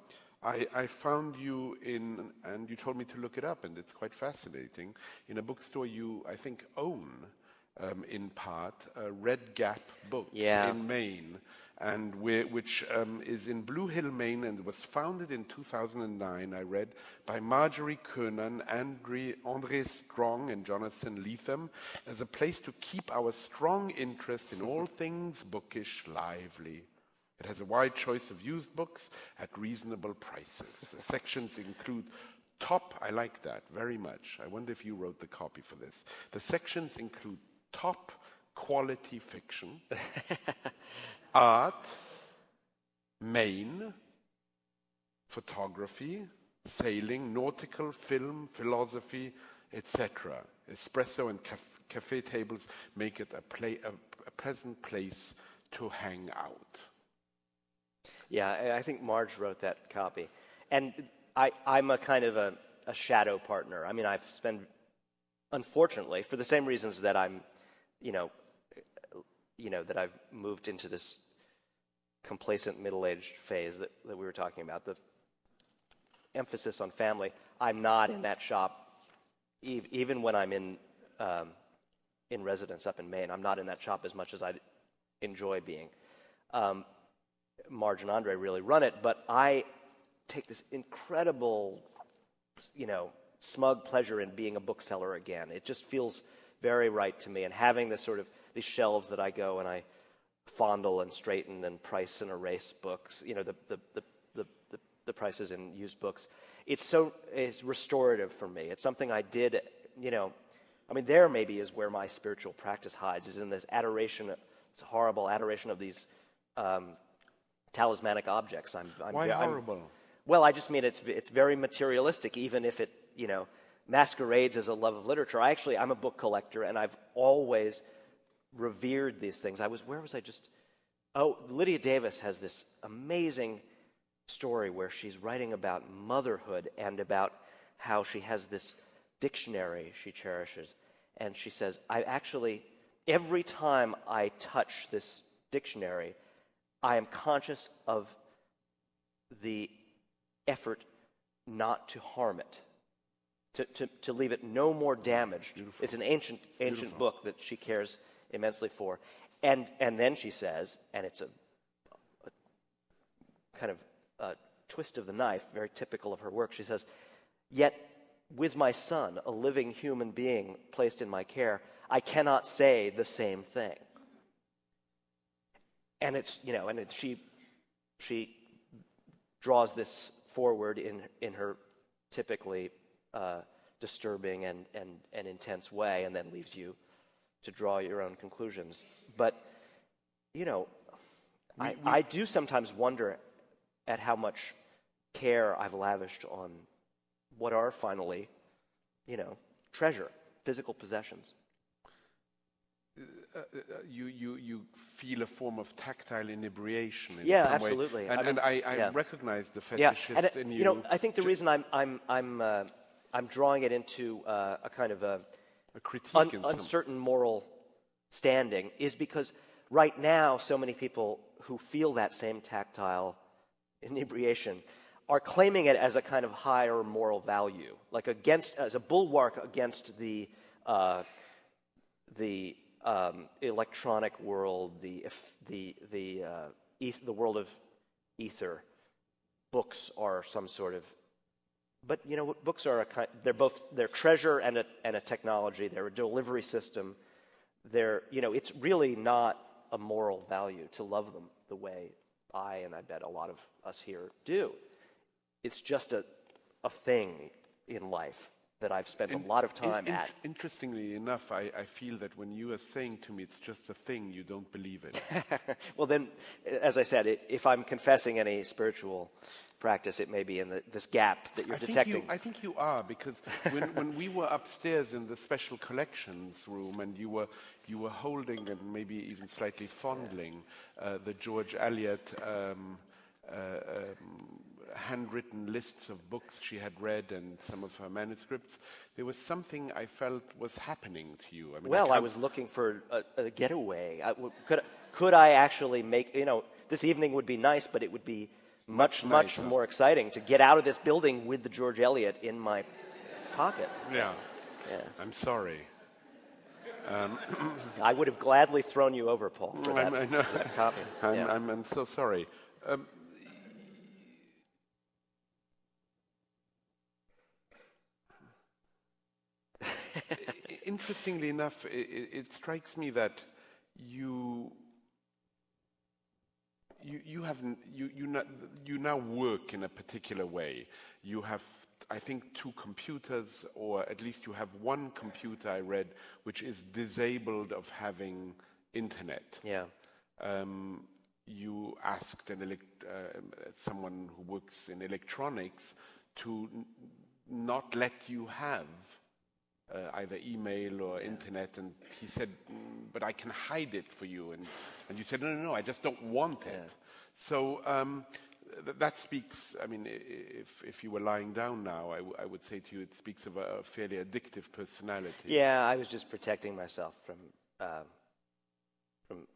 I found you in, and you told me to look it up, and it's quite fascinating, in a bookstore you, I think, own, in part, Red Gap Books in Maine, and which is in Blue Hill, Maine, and was founded in 2009, I read, by Marjorie Kernan, Andre Strong, and Jonathan Lethem, as a place to keep our strong interest in all things bookish lively. It has a wide choice of used books at reasonable prices. The sections include I like that very much. I wonder if you wrote the copy for this. The sections include top quality fiction, art, Maine, photography, sailing, nautical, film, philosophy, etc. Espresso and cafe tables make it a pleasant place to hang out. Yeah, I think Marge wrote that copy. And I'm a kind of a shadow partner. I mean, I've spent, unfortunately, for the same reasons that I'm, that I've moved into this complacent middle-aged phase that we were talking about, the emphasis on family. I'm not in that shop, even when I'm in residence up in Maine. I'm not in that shop as much as I enjoy being. Marge and Andre really run it, but I take this incredible, smug pleasure in being a bookseller again. It just feels very right to me. And having this sort of these shelves that I go and I fondle and straighten and price and erase books, the prices in used books, it's restorative for me. It's something I did, there maybe is where my spiritual practice hides, is in this adoration, this horrible adoration of these talismanic objects. Why horrible? Well, I just mean it's very materialistic, even if it, masquerades as a love of literature. I'm a book collector, and I've always revered these things. Lydia Davis has this amazing story where she's writing about motherhood and about how she has this dictionary she cherishes. And she says, every time I touch this dictionary, I am conscious of the effort not to harm it, to leave it no more damaged. Beautiful. It's an ancient book that she cares immensely for. And then she says, and it's a kind of a twist of the knife, very typical of her work, she says, yet with my son, a living human being placed in my care, I cannot say the same thing. And she draws this forward in her typically disturbing and intense way, and then leaves you to draw your own conclusions. But, I do sometimes wonder at how much care I've lavished on what are finally, treasure, physical possessions. You feel a form of tactile inebriation in yeah, some absolutely. way. And I recognize the fetishist in you. I think the reason I'm drawing it into a kind of a critique, uncertain moral standing, is because right now so many people who feel that same tactile inebriation are claiming it as a kind of higher moral value, like as a bulwark against the electronic world, the world of ether. Books are some sort of, but books are they're treasure and a technology. They're a delivery system. It's really not a moral value to love them the way I bet a lot of us here do. It's just a thing in life that I've spent a lot of time at. Interestingly enough, I feel that when you are saying to me it's just a thing, you don't believe it. Well, then, as I said, if I'm confessing any spiritual practice, it may be in this gap that you're detecting. I think you are, because when we were upstairs in the special collections room and you were holding and maybe even slightly fondling the George Eliot handwritten lists of books she had read and some of her manuscripts, there was something I felt was happening to you. I was looking for a getaway. Could I actually make, this evening would be nice, but it would be much more exciting to get out of this building with the George Eliot in my pocket. Yeah. I'm sorry. I would have gladly thrown you over, Paul, for that copy. I'm so sorry. Interestingly enough, it strikes me that you now work in a particular way. You have, I think, 2 computers, or at least you have one computer I read which is disabled of having internet. Yeah. You asked someone who works in electronics to not let you have either email or internet, and he said, but I can hide it for you. And you said, no, I just don't want it. Yeah. So that speaks, if you were lying down now, I would say to you it speaks of a fairly addictive personality. Yeah, I was just protecting myself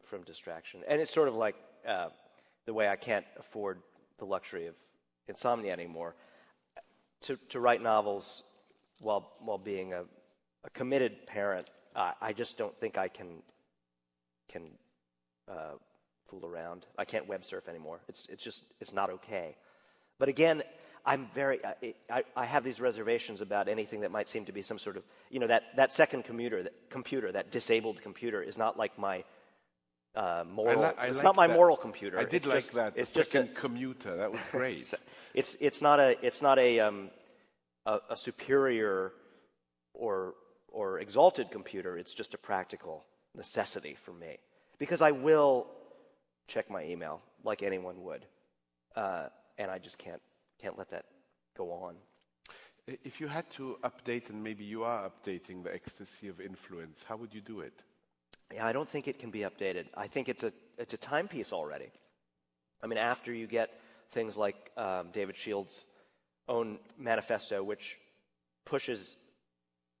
from distraction. And it's sort of like the way I can't afford the luxury of insomnia anymore. To write novels while being a committed parent, I just don't think I can fool around. I can't web surf anymore. It's not okay. But again, I have these reservations about anything that might seem to be some sort of, that second computer, that disabled computer, is not like my moral. It's not my moral computer. I did like that. It's just a commuter. That was great. It's not a superior or exalted computer. It's just a practical necessity for me, because I will check my email like anyone would, and I just can't let that go on. If you had to update, and maybe you are updating, the ecstasy of influence, how would you do it? Yeah, I don't think it can be updated. I think it's a timepiece already. I mean, after you get things like David Shield's own manifesto, which pushes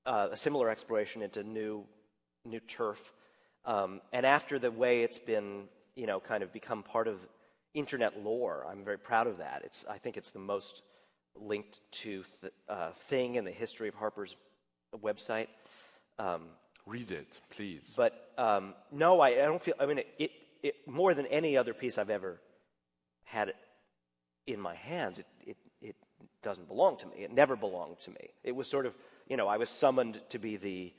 a similar exploration into new turf, and after the way it's been, kind of become part of internet lore, I'm very proud of that. I think it's the most linked to thing in the history of Harper's website. Read it, please. But no, I don't feel. I mean, it more than any other piece I've ever had in my hands, it doesn't belong to me. It never belonged to me. It was sort of, I was summoned to be the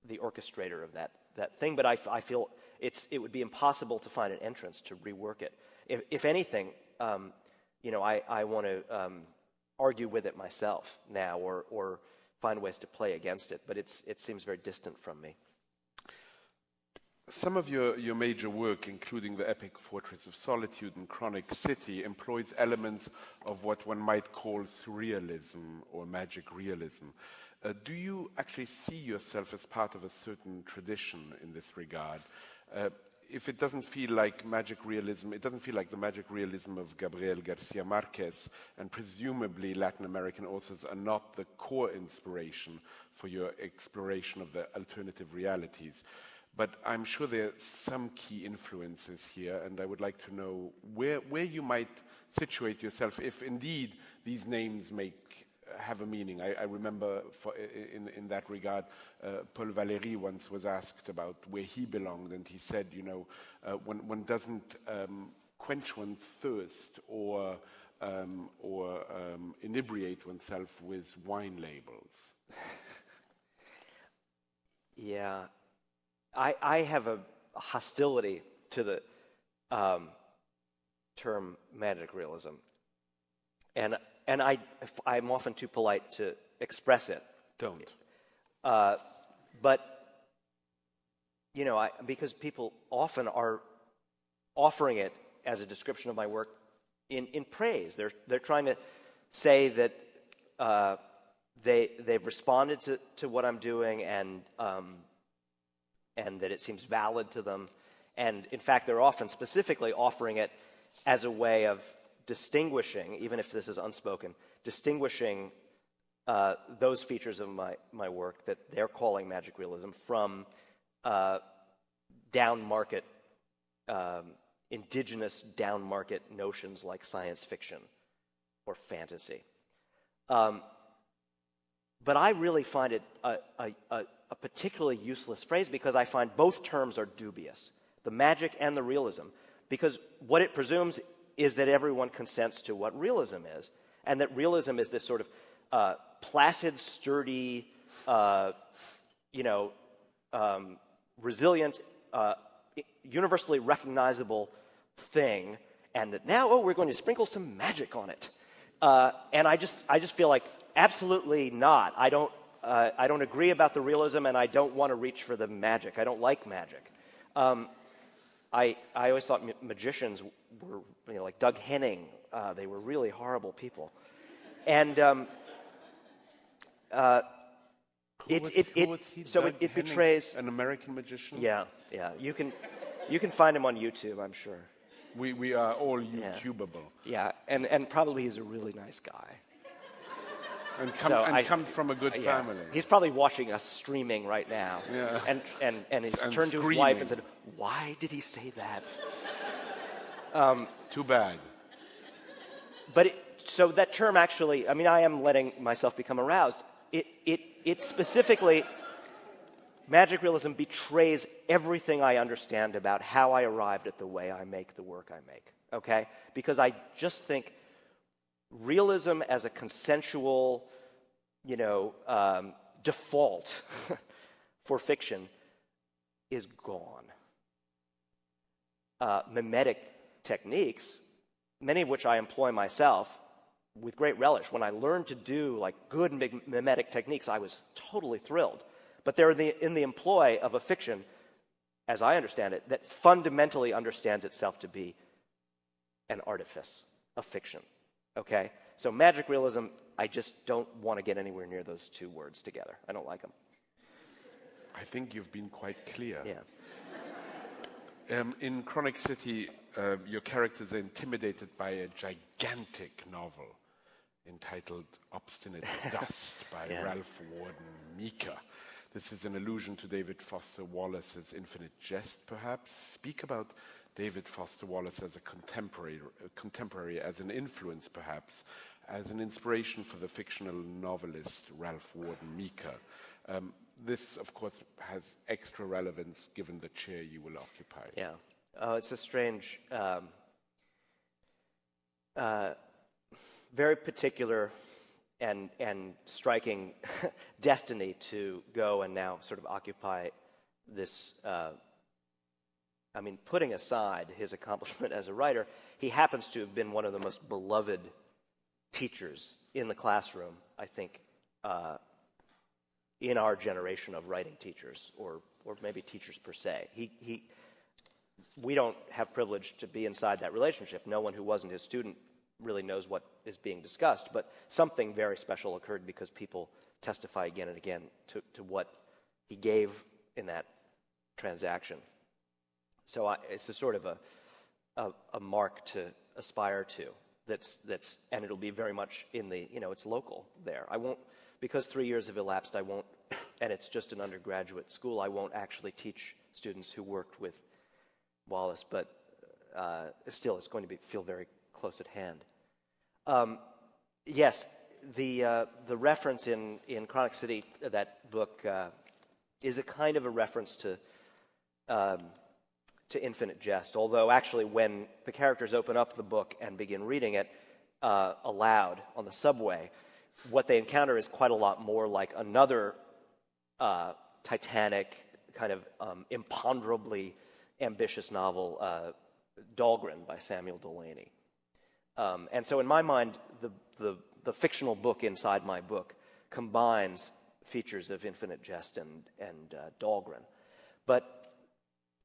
orchestrator of that thing. But I feel it would be impossible to find an entrance to rework it. If anything, I want to argue with it myself now, or find ways to play against it. But it seems very distant from me. Some of your major work, including the epic Fortress of Solitude and Chronic City, employs elements of what one might call surrealism or magic realism. Do you actually see yourself as part of a certain tradition in this regard? If it doesn't feel like magic realism, it doesn't feel like the magic realism of Gabriel Garcia Marquez, and presumably Latin American authors are not the core inspiration for your exploration of the alternative realities. But I'm sure there are some key influences here, and I would like to know where you might situate yourself if indeed these names have a meaning. I remember in that regard, Paul Valéry once was asked about where he belonged, and he said, one doesn't quench one's thirst or inebriate oneself with wine labels. Yeah. I have a hostility to the term magic realism, and I'm often too polite to express it. Don't. But because people often are offering it as a description of my work in praise. They're trying to say that they've responded to what I'm doing, and that it seems valid to them. And in fact, they're often specifically offering it as a way of distinguishing, even if this is unspoken, distinguishing those features of my work that they're calling magic realism from down-market, indigenous down-market notions like science fiction or fantasy. But I really find it a particularly useless phrase, because I find both terms are dubious, the magic and the realism, because what it presumes is that everyone consents to what realism is, and that realism is this sort of placid, sturdy, resilient, universally recognizable thing, and that now, we're going to sprinkle some magic on it. And I just feel like absolutely not. I don't agree about the realism, and I don't want to reach for the magic. I don't like magic. I always thought magicians were, like Doug Henning. They were really horrible people, and it betrays an American magician. Yeah. You can find him on YouTube, I'm sure. We are all YouTubeable. Yeah, and probably he's a really nice guy. And comes from a good family. He's probably watching us streaming right now. Yeah. And he's turned to his wife and said, "Why did he say that?" Too bad. But so that term actually, I am letting myself become aroused. It specifically magic realism betrays everything I understand about how I arrived at the way I make the work I make, okay? Because I just think realism as a consensual, default for fiction is gone. Mimetic techniques, many of which I employ myself with great relish. When I learned to do good mimetic techniques, I was totally thrilled. But they're in the employ of a fiction, as I understand it, that fundamentally understands itself to be an artifice, a fiction. Okay? So magic realism, I just don't want to get anywhere near those two words together. I don't like them. I think you've been quite clear. Yeah. In Chronic City, your characters are intimidated by a gigantic novel entitled Obstinate Dust by Ralph Waldo Meeker. This is an allusion to David Foster Wallace's Infinite Jest, perhaps. Speak about David Foster Wallace as a contemporary, as an influence, perhaps, as an inspiration for the fictional novelist Ralph Waldo Meeker. This, of course, has extra relevance given the chair you will occupy. Yeah. It's a strange, very particular and striking destiny to go and now sort of occupy this. Putting aside his accomplishment as a writer, he happens to have been one of the most beloved teachers in the classroom, I think, in our generation of writing teachers, or maybe teachers per se. We don't have privilege to be inside that relationship. No one who wasn't his student really knows what is being discussed, but something very special occurred because people testify again and again to what he gave in that transaction. So it's a sort of a mark to aspire to. That's and it'll be very much in the it's local there. I won't, because 3 years have elapsed. I won't, and it's just an undergraduate school. I won't actually teach students who worked with Wallace, but still, it's going to feel very close at hand. Yes, the reference in Chronic City, that book, is a kind of a reference to Infinite Jest, although actually when the characters open up the book and begin reading it aloud on the subway, what they encounter is quite a lot more like another titanic, kind of imponderably ambitious novel, Dahlgren by Samuel Delany. And so in my mind, the fictional book inside my book combines features of Infinite Jest and Dahlgren. But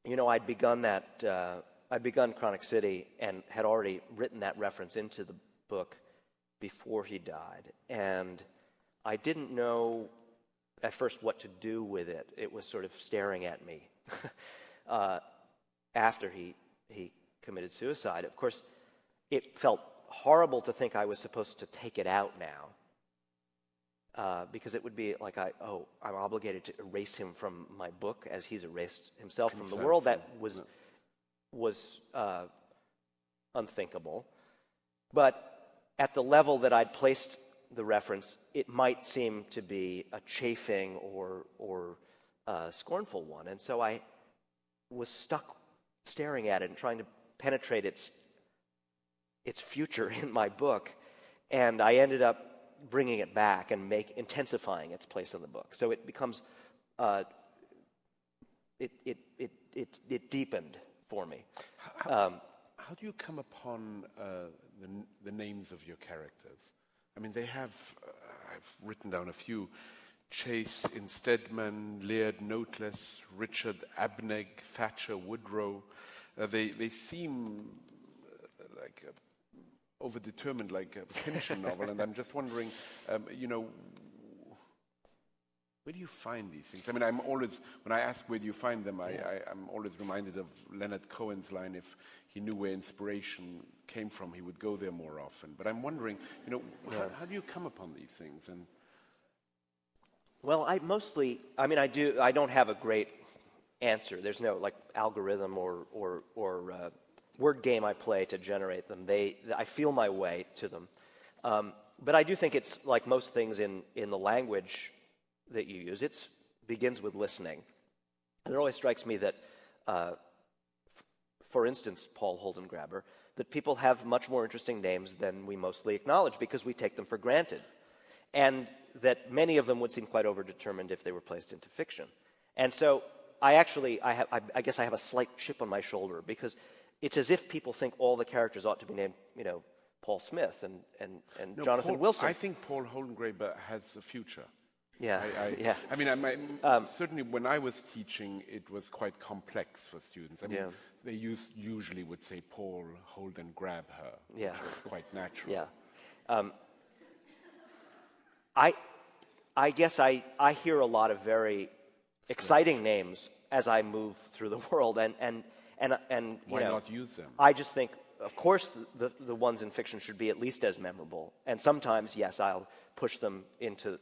I'd begun Chronic City and had already written that reference into the book before he died. And I didn't know at first what to do with it. It was sort of staring at me after he committed suicide. Of course, it felt horrible to think I was supposed to take it out now. Because it would be like I'm obligated to erase him from my book as he's erased himself from the world. That was unthinkable. But at the level that I'd placed the reference, it might seem to be a chafing or scornful one. And so I was stuck staring at it and trying to penetrate its future in my book. And I ended up bringing it back and intensifying its place in the book. So it becomes, it deepened for me. How do you come upon the names of your characters? I mean, they have, I've written down a few: Chase Insteadman, Laird Noteless, Richard Abneg, Thatcher Woodrow. They seem like overdetermined, like a Pynchon novel, and I'm just wondering, where do you find these things? I mean, I'm always, when I ask where do you find them, I'm always reminded of Leonard Cohen's line, if he knew where inspiration came from, he would go there more often. But I'm wondering, how do you come upon these things? And well, I don't have a great answer. There's no algorithm or word game I play to generate them. I feel my way to them. But I do think it's like most things in the language that you use. It's begins with listening. And it always strikes me that, for instance, Paul Holdengraber, that people have much more interesting names than we mostly acknowledge because we take them for granted. And that many of them would seem quite overdetermined if they were placed into fiction. And so I guess I have a slight chip on my shoulder because it's as if people think all the characters ought to be named, Paul Smith and No, Jonathan Wilson. I think Paul Holdengraber has a future. Yeah, yeah. I mean, certainly when I was teaching, it was quite complex for students. I mean, they usually would say Paul Holden grab her, which was quite natural. Yeah. I guess I hear a lot of very exciting names as I move through the world, and why not use them? I just think, of course, the ones in fiction should be at least as memorable, and sometimes, yes, I'll push them into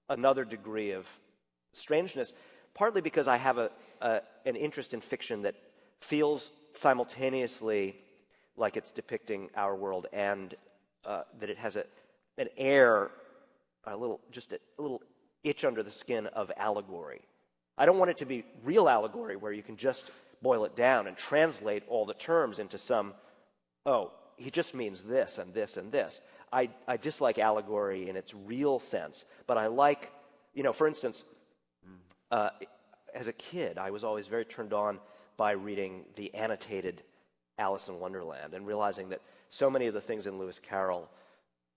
another degree of strangeness, partly because I have an interest in fiction that feels simultaneously like it's depicting our world and that it has an air, a little itch under the skin of allegory. I don't want it to be real allegory where you can just boil it down and translate all the terms into some, he just means this and this and this. I dislike allegory in its real sense, but I like, for instance, as a kid, I was always very turned on by reading the annotated Alice in Wonderland and realizing that so many of the things in Lewis Carroll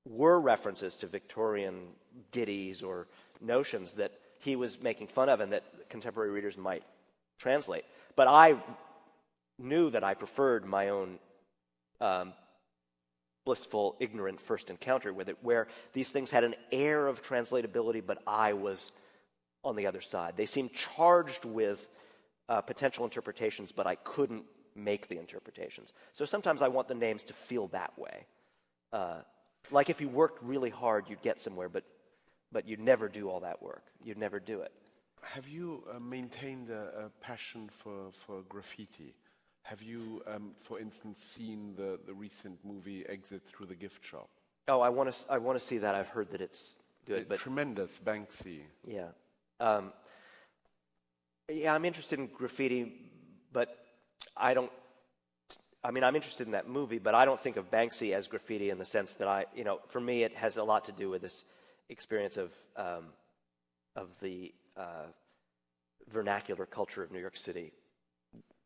were references to Victorian ditties or notions that he was making fun of and that contemporary readers might translate. But I knew that I preferred my own blissful, ignorant first encounter with it, where these things had an air of translatability, but I was on the other side. They seemed charged with potential interpretations, but I couldn't make the interpretations. So sometimes I want the names to feel that way. Like if you worked really hard, you'd get somewhere, but you'd never do all that work. You'd never do it. Have you maintained a passion for graffiti? Have you, for instance, seen the recent movie Exit Through the Gift Shop? Oh, I want to see that. I've heard that it's good. But tremendous, Banksy. Yeah. I'm interested in graffiti, but I'm interested in that movie, but I don't think of Banksy as graffiti in the sense that for me, it has a lot to do with this experience of the vernacular culture of New York City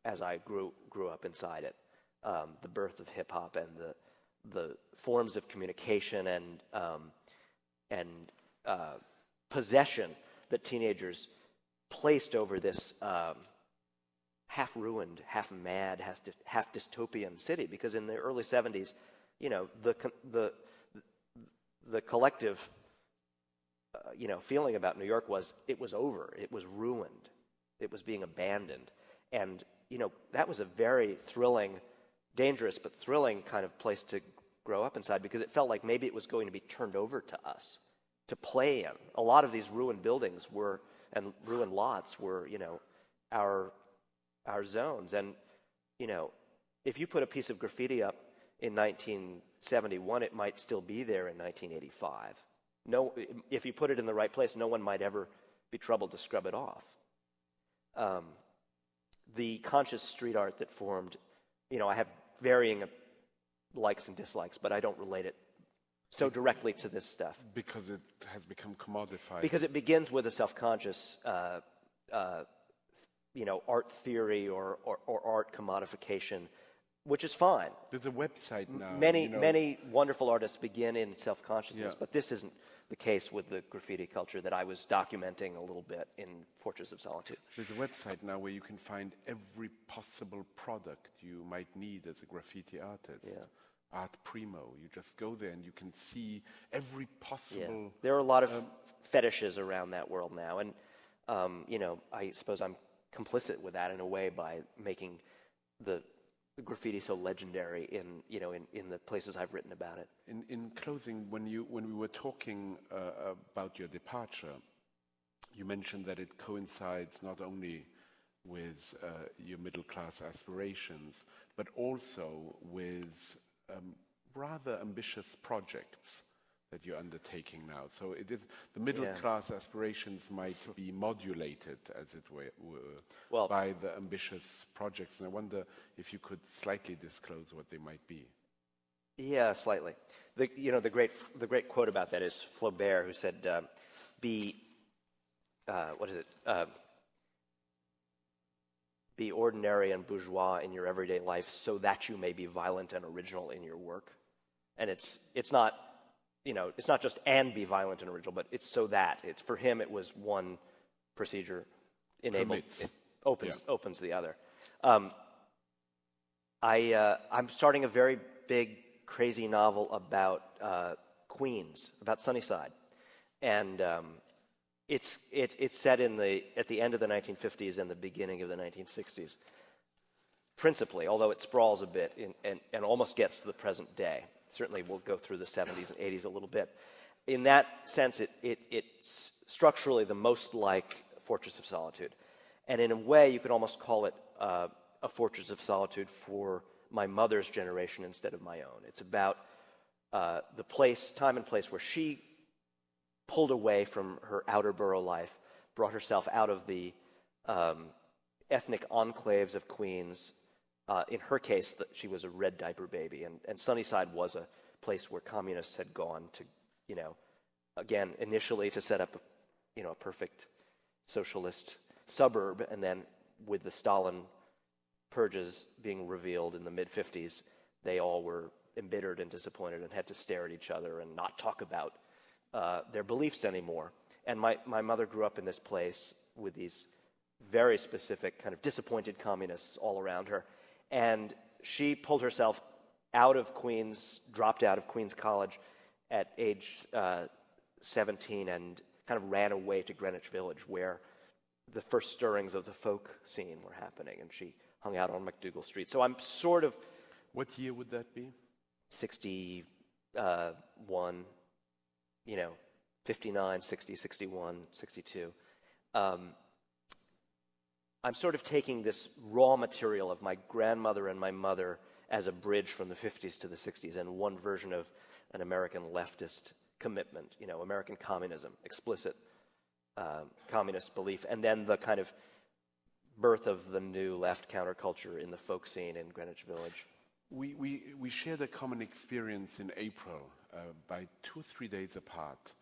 as I grew up inside it, the birth of hip hop and the forms of communication and possession that teenagers placed over this half-ruined, half-mad, half-dystopian city. Because in the early 70s, the collective, feeling about New York was it was over, it was ruined, it was being abandoned, and that was a very thrilling, dangerous but thrilling kind of place to grow up inside because it felt like maybe it was going to be turned over to us to play in. A lot of these ruined buildings and ruined lots were, our zones. And, if you put a piece of graffiti up in 1971, it might still be there in 1985. No, if you put it in the right place, no one might ever be troubled to scrub it off. The conscious street art that formed, I have varying likes and dislikes, but I don't relate it so directly to this stuff. Because it has become commodified. Because it begins with a self-conscious, art theory or art commodification, which is fine. There's a website now. Many wonderful artists begin in self-consciousness, but this isn't the case with the graffiti culture that I was documenting a little bit in Fortress of Solitude. There's a website now where you can find every possible product you might need as a graffiti artist. Yeah. Art Primo. You just go there and you can see every possible... Yeah. There are a lot of fetishes around that world now, and I suppose I'm complicit with that in a way by making the graffiti so legendary in the places I've written about it. In closing, when we were talking about your departure, you mentioned that it coincides not only with your middle class aspirations, but also with rather ambitious projects that you're undertaking now. So it is the middle class aspirations might be modulated, as it were, by the ambitious projects. And I wonder if you could slightly disclose what they might be. Yeah, slightly. The great quote about that is Flaubert, who said, "Be be ordinary and bourgeois in your everyday life, so that you may be violent and original in your work." And it's not just and be violent and original, but it's so that. It's for him. It was one procedure opens the other. I'm starting a very big, crazy novel about Queens, about Sunnyside, and it's set at the end of the 1950s and the beginning of the 1960s, principally, although it sprawls a bit and almost gets to the present day. Certainly, we'll go through the 70s and 80s a little bit. In that sense, it's structurally the most like Fortress of Solitude, and in a way, you could almost call it a Fortress of Solitude for my mother's generation instead of my own. It's about the time and place where she pulled away from her outer borough life, brought herself out of the ethnic enclaves of Queens. In her case, she was a red diaper baby, and Sunnyside was a place where communists had gone to, again, initially to set up a perfect socialist suburb, and then with the Stalin purges being revealed in the mid-50s, they all were embittered and disappointed and had to stare at each other and not talk about their beliefs anymore. And my mother grew up in this place with these very specific kind of disappointed communists all around her. And she pulled herself out of Queens, dropped out of Queens College at age 17 and kind of ran away to Greenwich Village, where the first stirrings of the folk scene were happening. And she hung out on MacDougall Street. So I'm sort of... What year would that be? 61, 59, 60, 61, 62. I'm sort of taking this raw material of my grandmother and my mother as a bridge from the 50s to the 60s, and one version of an American leftist commitment, American communism, explicit communist belief, and then the kind of birth of the new left counterculture in the folk scene in Greenwich Village. We shared a common experience in April by 2 or 3 days apart,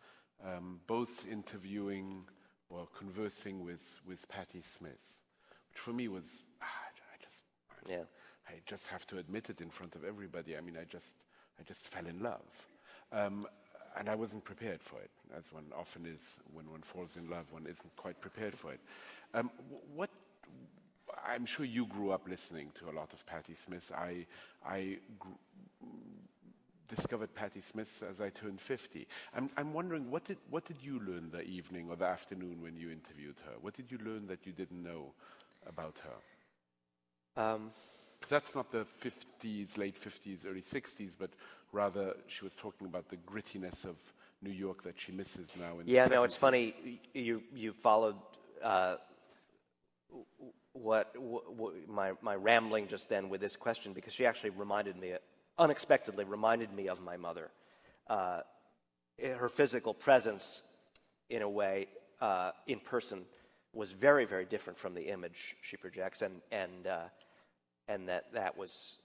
both interviewing or conversing with Patti Smith, which for me was, I just have to admit it in front of everybody. I mean, I just fell in love. And I wasn't prepared for it, as one often is when one falls in love. One isn't quite prepared for it. I'm sure you grew up listening to a lot of Patti Smith. I discovered Patti Smith as I turned 50. I'm wondering, what did you learn the evening or the afternoon when you interviewed her? What did you learn that you didn't know about her? That's not the 50s, late 50s, early 60s, but rather she was talking about the grittiness of New York that she misses now. No, it's funny. You followed my rambling just then with this question, because she actually unexpectedly reminded me of my mother. Her physical presence, in a way, in person, was very, very different from the image she projects, and that was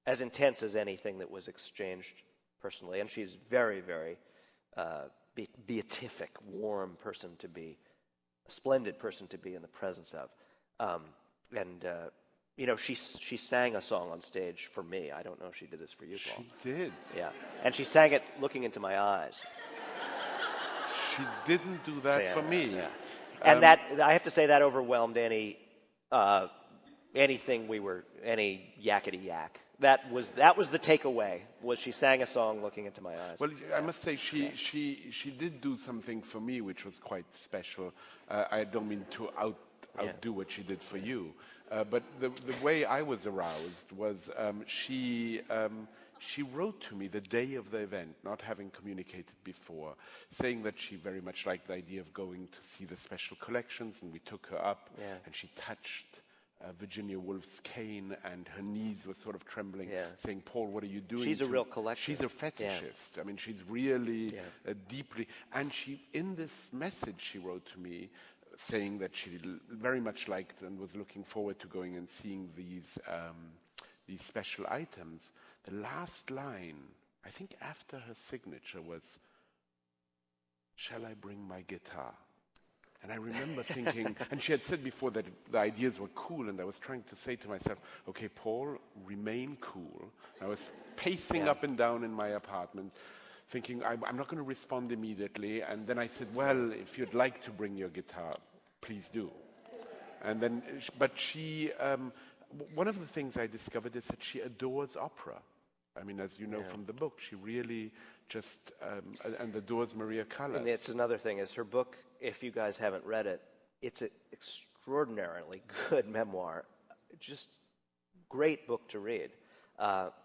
as intense as anything that was exchanged personally. And she's very, very beatific, warm person to be, a splendid person to be in the presence of. She sang a song on stage for me. I don't know if she did this for you, Paul. She did. Yeah, and she sang it looking into my eyes. She didn't do that for me. Yeah. And that, I have to say, that overwhelmed any yakety yak. That was the takeaway. Was she sang a song looking into my eyes? Well, I must say she did do something for me which was quite special. I don't mean to outdo what she did for you, but the way I was aroused was she wrote to me the day of the event, not having communicated before, saying that she very much liked the idea of going to see the special collections, and we took her up, and she touched Virginia Woolf's cane, and her knees were sort of trembling, Yeah. saying, "Paul, what are you doing?" She's a real collector. She's a fetishist. I mean, she's really deeply... And she, in this message she wrote to me, saying that she very much liked and was looking forward to going and seeing these special items. The last line, I think after her signature, was, "Shall I bring my guitar?" And I remember thinking, and she had said before that the ideas were cool, and I was trying to say to myself, okay, Paul, remain cool. I was pacing up and down in my apartment, thinking, I'm not going to respond immediately. And then I said, well, if you'd like to bring your guitar, please do. And then, but she, one of the things I discovered is that she adores opera. I mean, as you know from the book, she really just, and adores Maria Callas. And it's another thing, is her book, if you guys haven't read it, it's an extraordinarily good memoir. Just great book to read.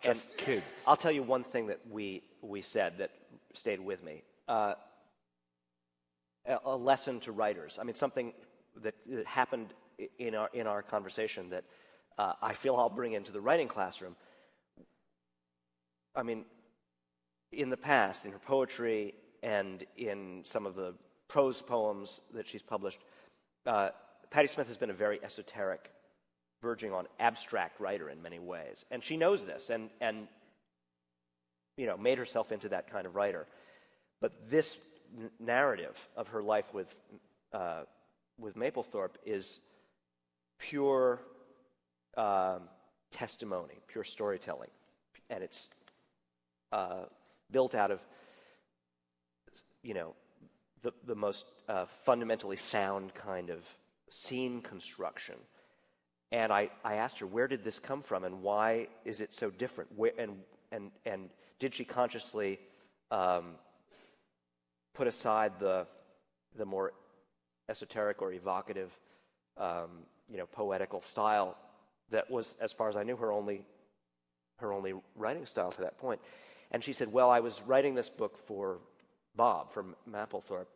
Just kids. I'll tell you one thing that we said that stayed with me. A lesson to writers. I mean, something that happened in our conversation that I feel I'll bring into the writing classroom. I mean, in the past, in her poetry and in some of the prose poems that she's published, Patti Smith has been a very esoteric, verging on abstract writer in many ways. And she knows this and you know, made herself into that kind of writer. But this narrative of her life with Mapplethorpe is pure testimony, pure storytelling. And it's built out of, you know, the most fundamentally sound kind of scene construction. And I asked her, where did this come from, and why is it so different? Where, and did she consciously put aside the more esoteric or evocative, you know, poetical style that was, as far as I knew, her only writing style to that point? And she said, well, I was writing this book for Bob, from Mapplethorpe,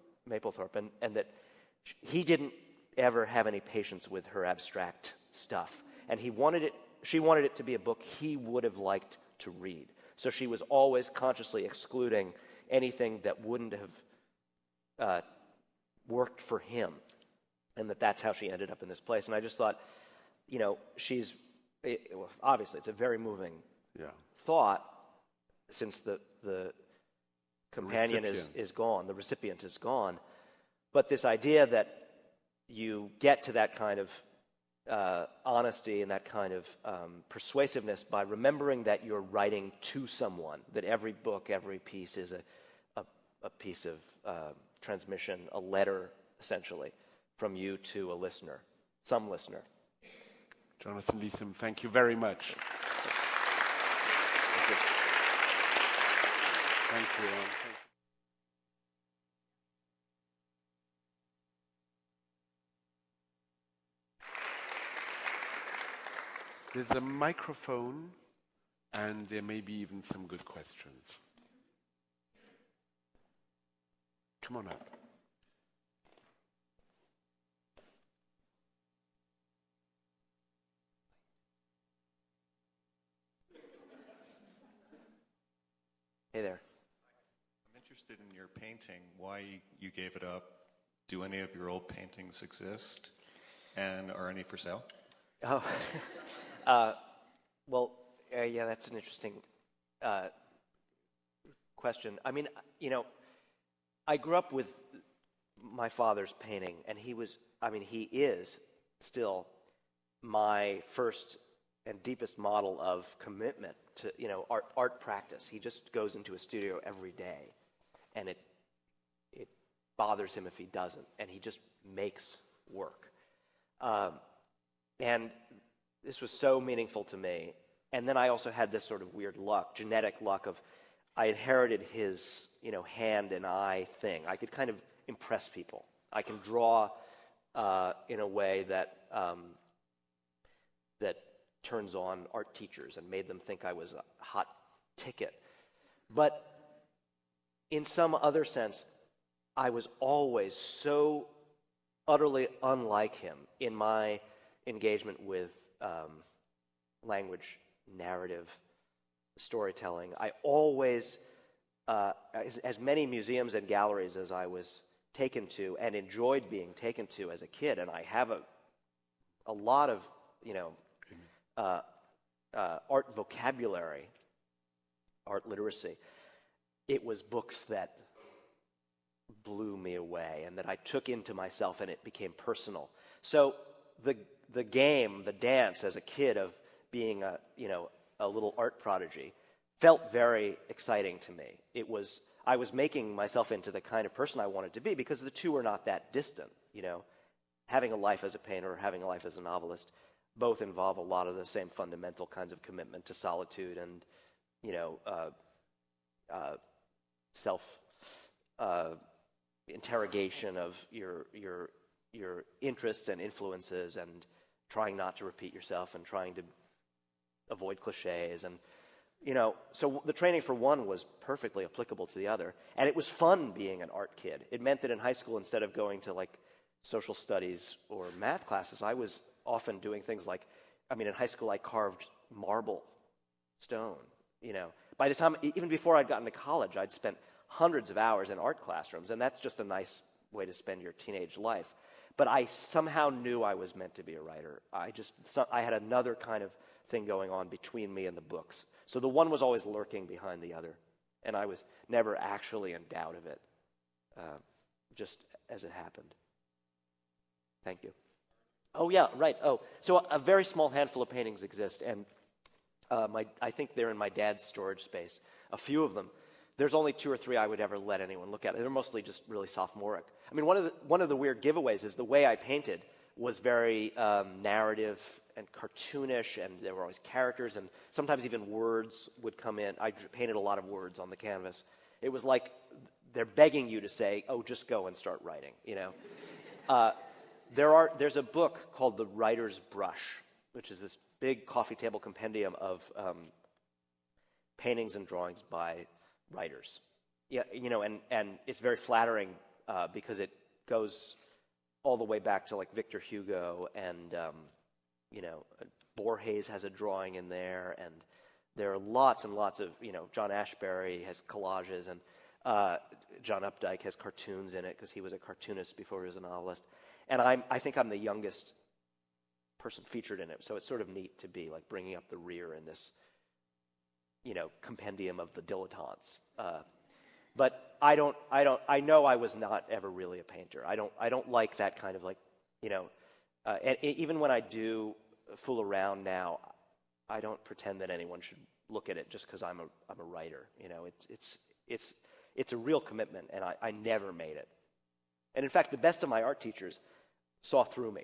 and that he didn't ever have any patience with her abstract stuff. And she wanted it to be a book he would have liked to read. So she was always consciously excluding anything that wouldn't have worked for him. And that's how she ended up in this place. And I just thought, you know, obviously it's a very moving thought, since the companion is gone, the recipient is gone. But this idea that you get to that kind of honesty and that kind of persuasiveness by remembering that you're writing to someone, that every book, every piece is a piece of transmission, a letter, essentially, from you to a listener, some listener. Jonathan Lethem, thank you very much. Thank you. Thank you. There's a microphone, and there may be even some good questions. Come on up. Hey there. I'm interested in your painting, why you gave it up. Do any of your old paintings exist? And are any for sale? Oh, well, yeah, that's an interesting question. I mean, you know, I grew up with my father's painting, and he is still my first and deepest model of commitment to, you know, art practice. He just goes into a studio every day, and it bothers him if he doesn't, and he just makes work. And this was so meaningful to me. And then I also had this sort of weird luck, genetic luck of, I inherited his, you know, hand and eye thing. I could kind of impress people. I can draw in a way that that turns on art teachers and made them think I was a hot ticket. But in some other sense, I was always so utterly unlike him in engagement with language, narrative, storytelling. I always, as many museums and galleries as I was taken to and enjoyed being taken to as a kid, and I have a lot of, art vocabulary, art literacy. It was books that blew me away and that I took into myself, and it became personal. So the game, the dance as a kid of being a little art prodigy felt very exciting to me. I was making myself into the kind of person I wanted to be because the two are not that distant, Having a life as a painter or having a life as a novelist both involve a lot of the same fundamental kinds of commitment to solitude and, self interrogation of your interests and influences, and trying not to repeat yourself and trying to avoid cliches. And so the training for one was perfectly applicable to the other, and it was fun being an art kid. It meant that in high school, instead of going to like social studies or math classes, I was often doing things like, in high school I carved marble, stone. By the time, even before I'd gotten to college, I'd spent hundreds of hours in art classrooms, and that's just a nice way to spend your teenage life. But I somehow knew I was meant to be a writer. I had another kind of thing going on between me and the books. So the one was always lurking behind the other, and I was never actually in doubt of it, just as it happened. Thank you. Oh, yeah, right. Oh, so a very small handful of paintings exist, and I think they're in my dad's storage space. A few of them. There's only 2 or 3 I would ever let anyone look at. They're mostly just really sophomoric. One of the weird giveaways is the way I painted was very narrative and cartoonish, and there were always characters, and sometimes even words would come in. I painted a lot of words on the canvas. It was like they're begging you to say, "Oh, just go and start writing," There's a book called The Writer's Brush, which is this big coffee table compendium of paintings and drawings by writers. Yeah, and it's very flattering because it goes all the way back to like Victor Hugo, and Borges has a drawing in there, and there are lots and lots of, John Ashbery has collages, and John Updike has cartoons in it because he was a cartoonist before he was a novelist. And I think I'm the youngest person featured in it, so it's sort of neat to be like bringing up the rear in this, compendium of the dilettantes. But I know I was not ever really a painter. I don't like that kind of like, and even when I do fool around now, I don't pretend that anyone should look at it just because I'm a writer. It's a real commitment, and I never made it. And in fact, the best of my art teachers saw through me.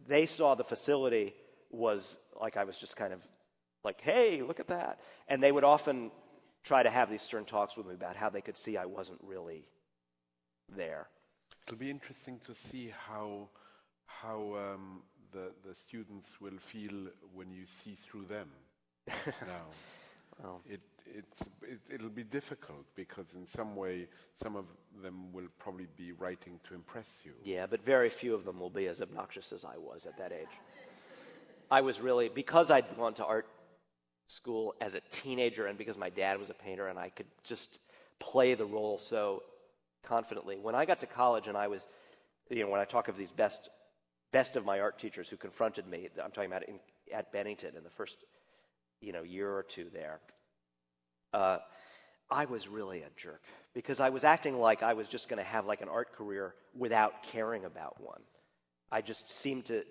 They saw the facility was like I was just kind of like, hey, look at that. And they would often try to have these stern talks with me about how they could see I wasn't really there. It'll be interesting to see how the students will feel when you see through them now. Well, it'll be difficult because in some way some of them will probably be writing to impress you. Yeah, but very few of them will be as obnoxious as I was at that age. I was really, because I'd gone to art school as a teenager and because my dad was a painter and I could just play the role so confidently. When I got to college and I was, when I talk of these best of my art teachers who confronted me, I'm talking about at Bennington in the first year or two there, I was really a jerk because I was acting like I was just going to have like an art career without caring about one. I just seemed to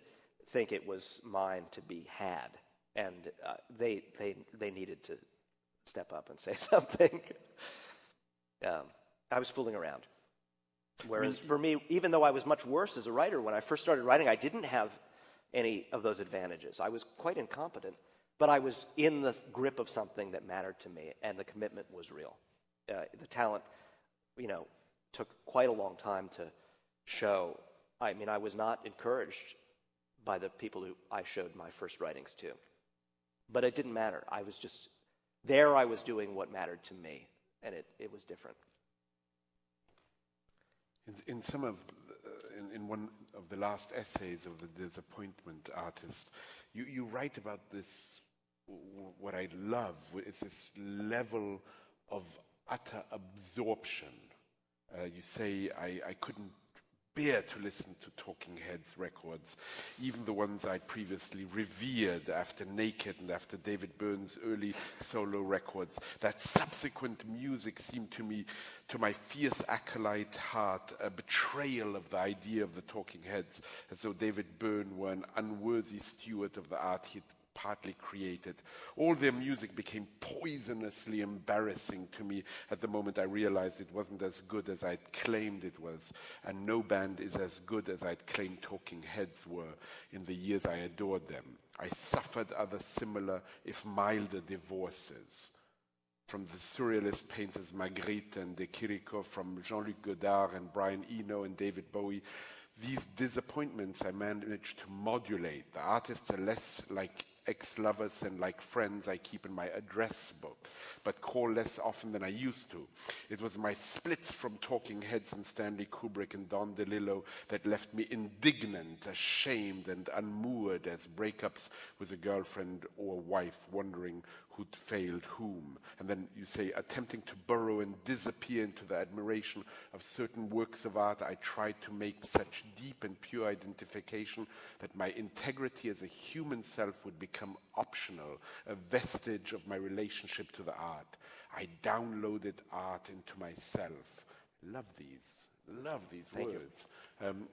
think it was mine to be had, and they needed to step up and say something. I was fooling around. Whereas for me, even though I was much worse as a writer, when I first started writing, I didn't have any of those advantages. I was quite incompetent. But I was in the grip of something that mattered to me, and the commitment was real. The talent, took quite a long time to show. I was not encouraged by the people who I showed my first writings to. But it didn't matter. I was just, there I was doing what mattered to me, and it was different. In some of, in one of the last essays of the Disappointment Artist, you write about this, what I love, is this level of utter absorption. You say, I couldn't bear to listen to Talking Heads records, even the ones I previously revered after Naked and after David Byrne's early solo records. That subsequent music seemed to me, to my fierce acolyte heart, a betrayal of the idea of the Talking Heads, as though David Byrne were an unworthy steward of the art he'd partly created. All their music became poisonously embarrassing to me at the moment I realized it wasn't as good as I'd claimed it was, and no band is as good as I'd claimed Talking Heads were in the years I adored them. I suffered other similar, if milder, divorces. From the surrealist painters Magritte and De Chirico, from Jean-Luc Godard and Brian Eno and David Bowie, these disappointments I managed to modulate. The artists are less like ex-lovers and like friends I keep in my address book, but call less often than I used to. It was my splits from Talking Heads and Stanley Kubrick and Don DeLillo that left me indignant, ashamed, and unmoored as breakups with a girlfriend or wife, wondering who'd failed whom. And then you say, attempting to burrow and disappear into the admiration of certain works of art, I tried to make such deep and pure identification that my integrity as a human self would become optional, a vestige of my relationship to the art. I downloaded art into myself. Love these Thank words.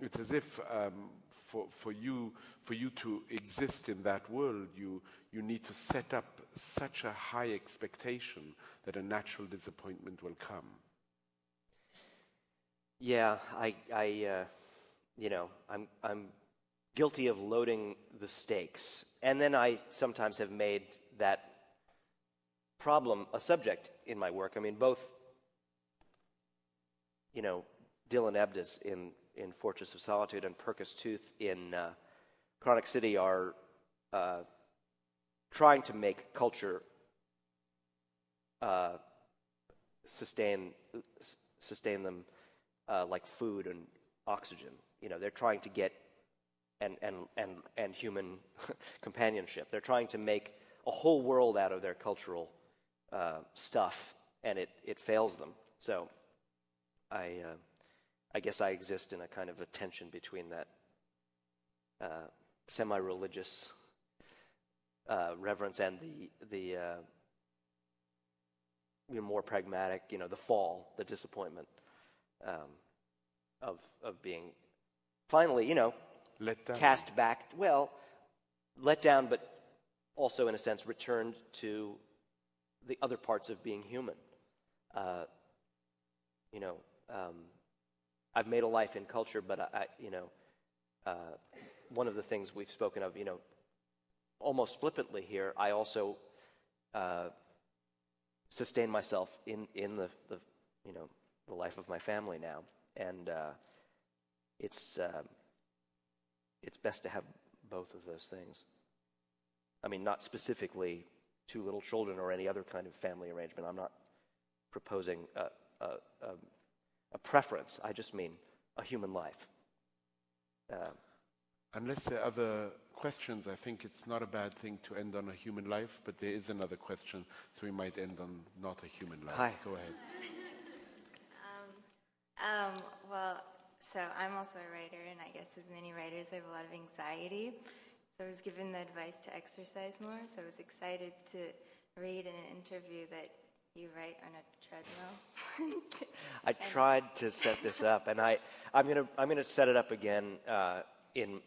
It's as if for you to exist in that world, you need to set up such a high expectation that a natural disappointment will come. Yeah, I'm guilty of loading the stakes, and then I sometimes have made that problem a subject in my work. I mean, both, Dylan Ebdis in Fortress of Solitude and Perkus Tooth in Chronic City are trying to make culture sustain them like food and oxygen. They're trying to get and human companionship. They're trying to make a whole world out of their cultural stuff, and it fails them. So I guess I exist in a kind of a tension between that semi-religious reverence and the more pragmatic, the fall, the disappointment of being finally, let down. Cast back. Well, let down, but also in a sense returned to the other parts of being human. I've made a life in culture, but one of the things we've spoken of, almost flippantly here, I also sustain myself in the life of my family now, and it's best to have both of those things. I mean, not specifically 2 little children or any other kind of family arrangement. I'm not proposing a preference. I just mean a human life. Unless there are other questions, I think it's not a bad thing to end on a human life, but there is another question, so we might end on not a human life. Hi. Go ahead. So I'm also a writer, and I guess as many writers, I have a lot of anxiety. So I was given the advice to exercise more, so I was excited to read in an interview that you write on a treadmill. I tried to set this up, and I'm gonna set it up again in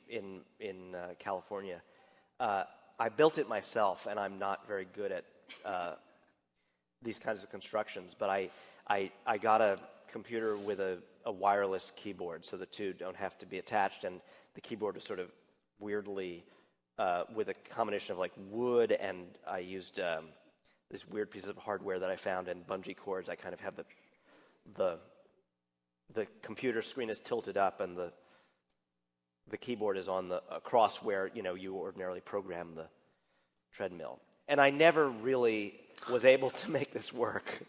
California. I built it myself, and I'm not very good at these kinds of constructions. But I got a computer with a wireless keyboard, so the two don't have to be attached, and the keyboard is sort of weirdly with a combination of like wood, and I used this weird piece of hardware that I found, and bungee cords. I kind of have the computer screen is tilted up, and the keyboard is on the across where you ordinarily program the treadmill. And I never really was able to make this work.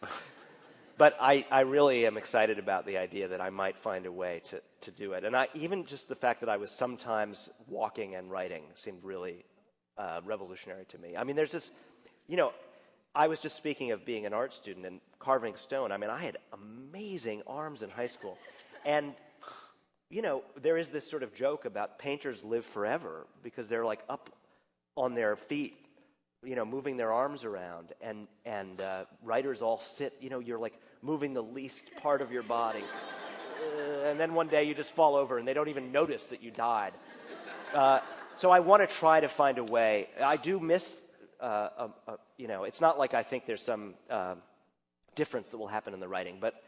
But I really am excited about the idea that I might find a way to do it. And even just the fact that I was sometimes walking and writing seemed really revolutionary to me. I mean, there's this, I was just speaking of being an art student and carving stone. I mean, I had amazing arms in high school. And, there is this sort of joke about painters live forever because they're like up on their feet, moving their arms around, and writers all sit, you're like moving the least part of your body. And then one day you just fall over and they don't even notice that you died. So I want to try to find a way. I do miss, it's not like I think there's some difference that will happen in the writing, but,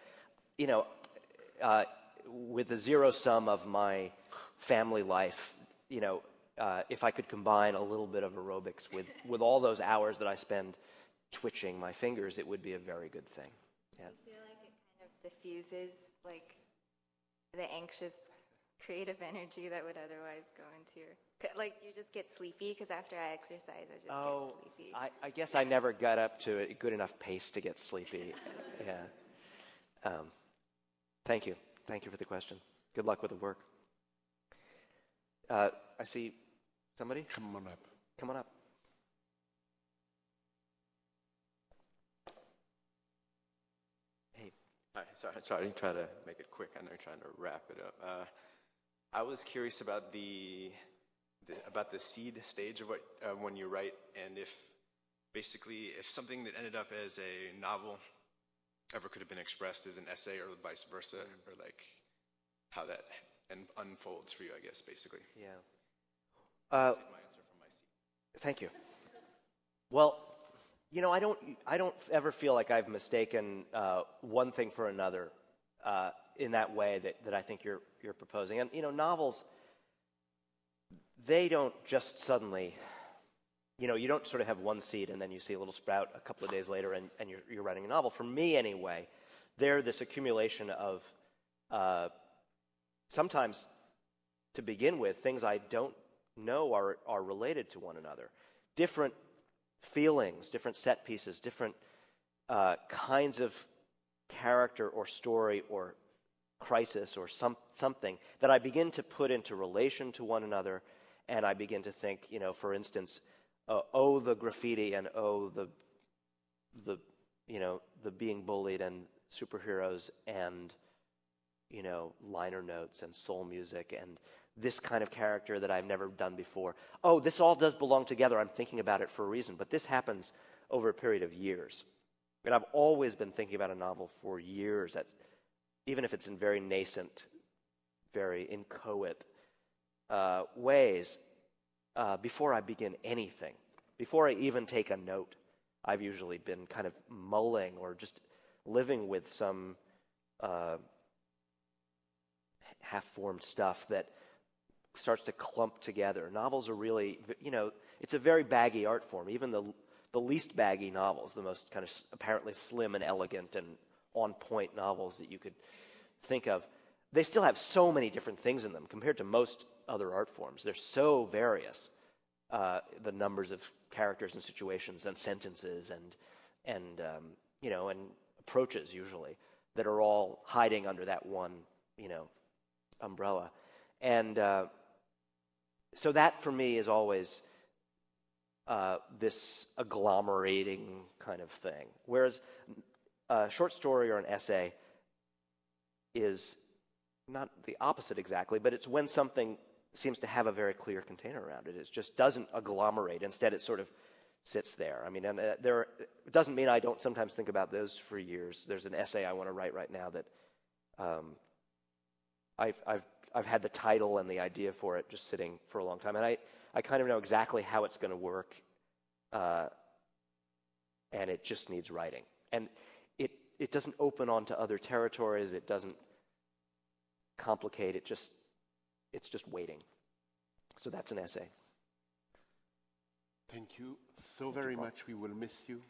with the zero sum of my family life, if I could combine a little bit of aerobics with all those hours that I spend twitching my fingers, it would be a very good thing. Yeah. I feel like it kind of diffuses like the anxious creative energy that would otherwise go into your... Like, do you just get sleepy? Because after I exercise, I just get sleepy. I guess I never got up to a good enough pace to get sleepy. Yeah. Thank you. Thank you for the question. Good luck with the work. I see somebody. Come on up. Come on up. Hey. Hi, sorry. Try to make it quick. I know you're trying to wrap it up. I was curious about the seed stage of when you write, and if something that ended up as a novel ever could have been expressed as an essay, or vice versa, or like how that unfolds for you, I guess, basically. Yeah. That's like my answer from my seat. Thank you. Well, I don't ever feel like I've mistaken one thing for another in that way that I think you're proposing. And novels, they don't just suddenly, you don't sort of have one seed and then you see a little sprout a couple of days later and you're writing a novel. For me, anyway, they're this accumulation of sometimes, to begin with, things I don't know are related to one another. Different feelings, different set pieces, different kinds of character or story or crisis or something that I begin to put into relation to one another, and I begin to think, for instance, the graffiti and the being bullied and superheroes and liner notes and soul music and this kind of character that I've never done before. This all does belong together. I'm thinking about it for a reason, but this happens over a period of years. And I've always been thinking about a novel for years, even if it's in very nascent, very inchoate ways, before I begin anything. Before I even take a note, I've usually been kind of mulling or just living with some half-formed stuff that starts to clump together. Novels are really, it's a very baggy art form. Even the least baggy novels, the most kind of apparently slim and elegant and on-point novels that you could think of, they still have so many different things in them compared to most other art forms. They're so various, the numbers of characters and situations and sentences and approaches usually that are all hiding under that one, umbrella. And so that for me is always this agglomerating kind of thing. Whereas a short story or an essay is not the opposite exactly, but it's when something seems to have a very clear container around it. It just doesn't agglomerate. Instead, it sort of sits there. I mean, and it doesn't mean I don't sometimes think about those for years. There's an essay I want to write right now that I've had the title and the idea for it just sitting for a long time, and I kind of know exactly how it's going to work, and it just needs writing. And it doesn't open onto other territories. It doesn't complicate. It's just waiting. So that's an essay. Thank you so very much. We will miss you.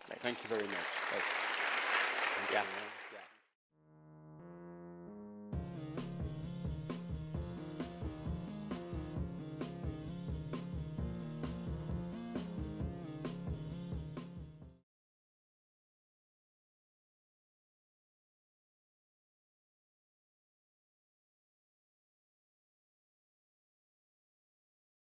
Thanks. Thank you very much. Thanks. Thank Yeah. you.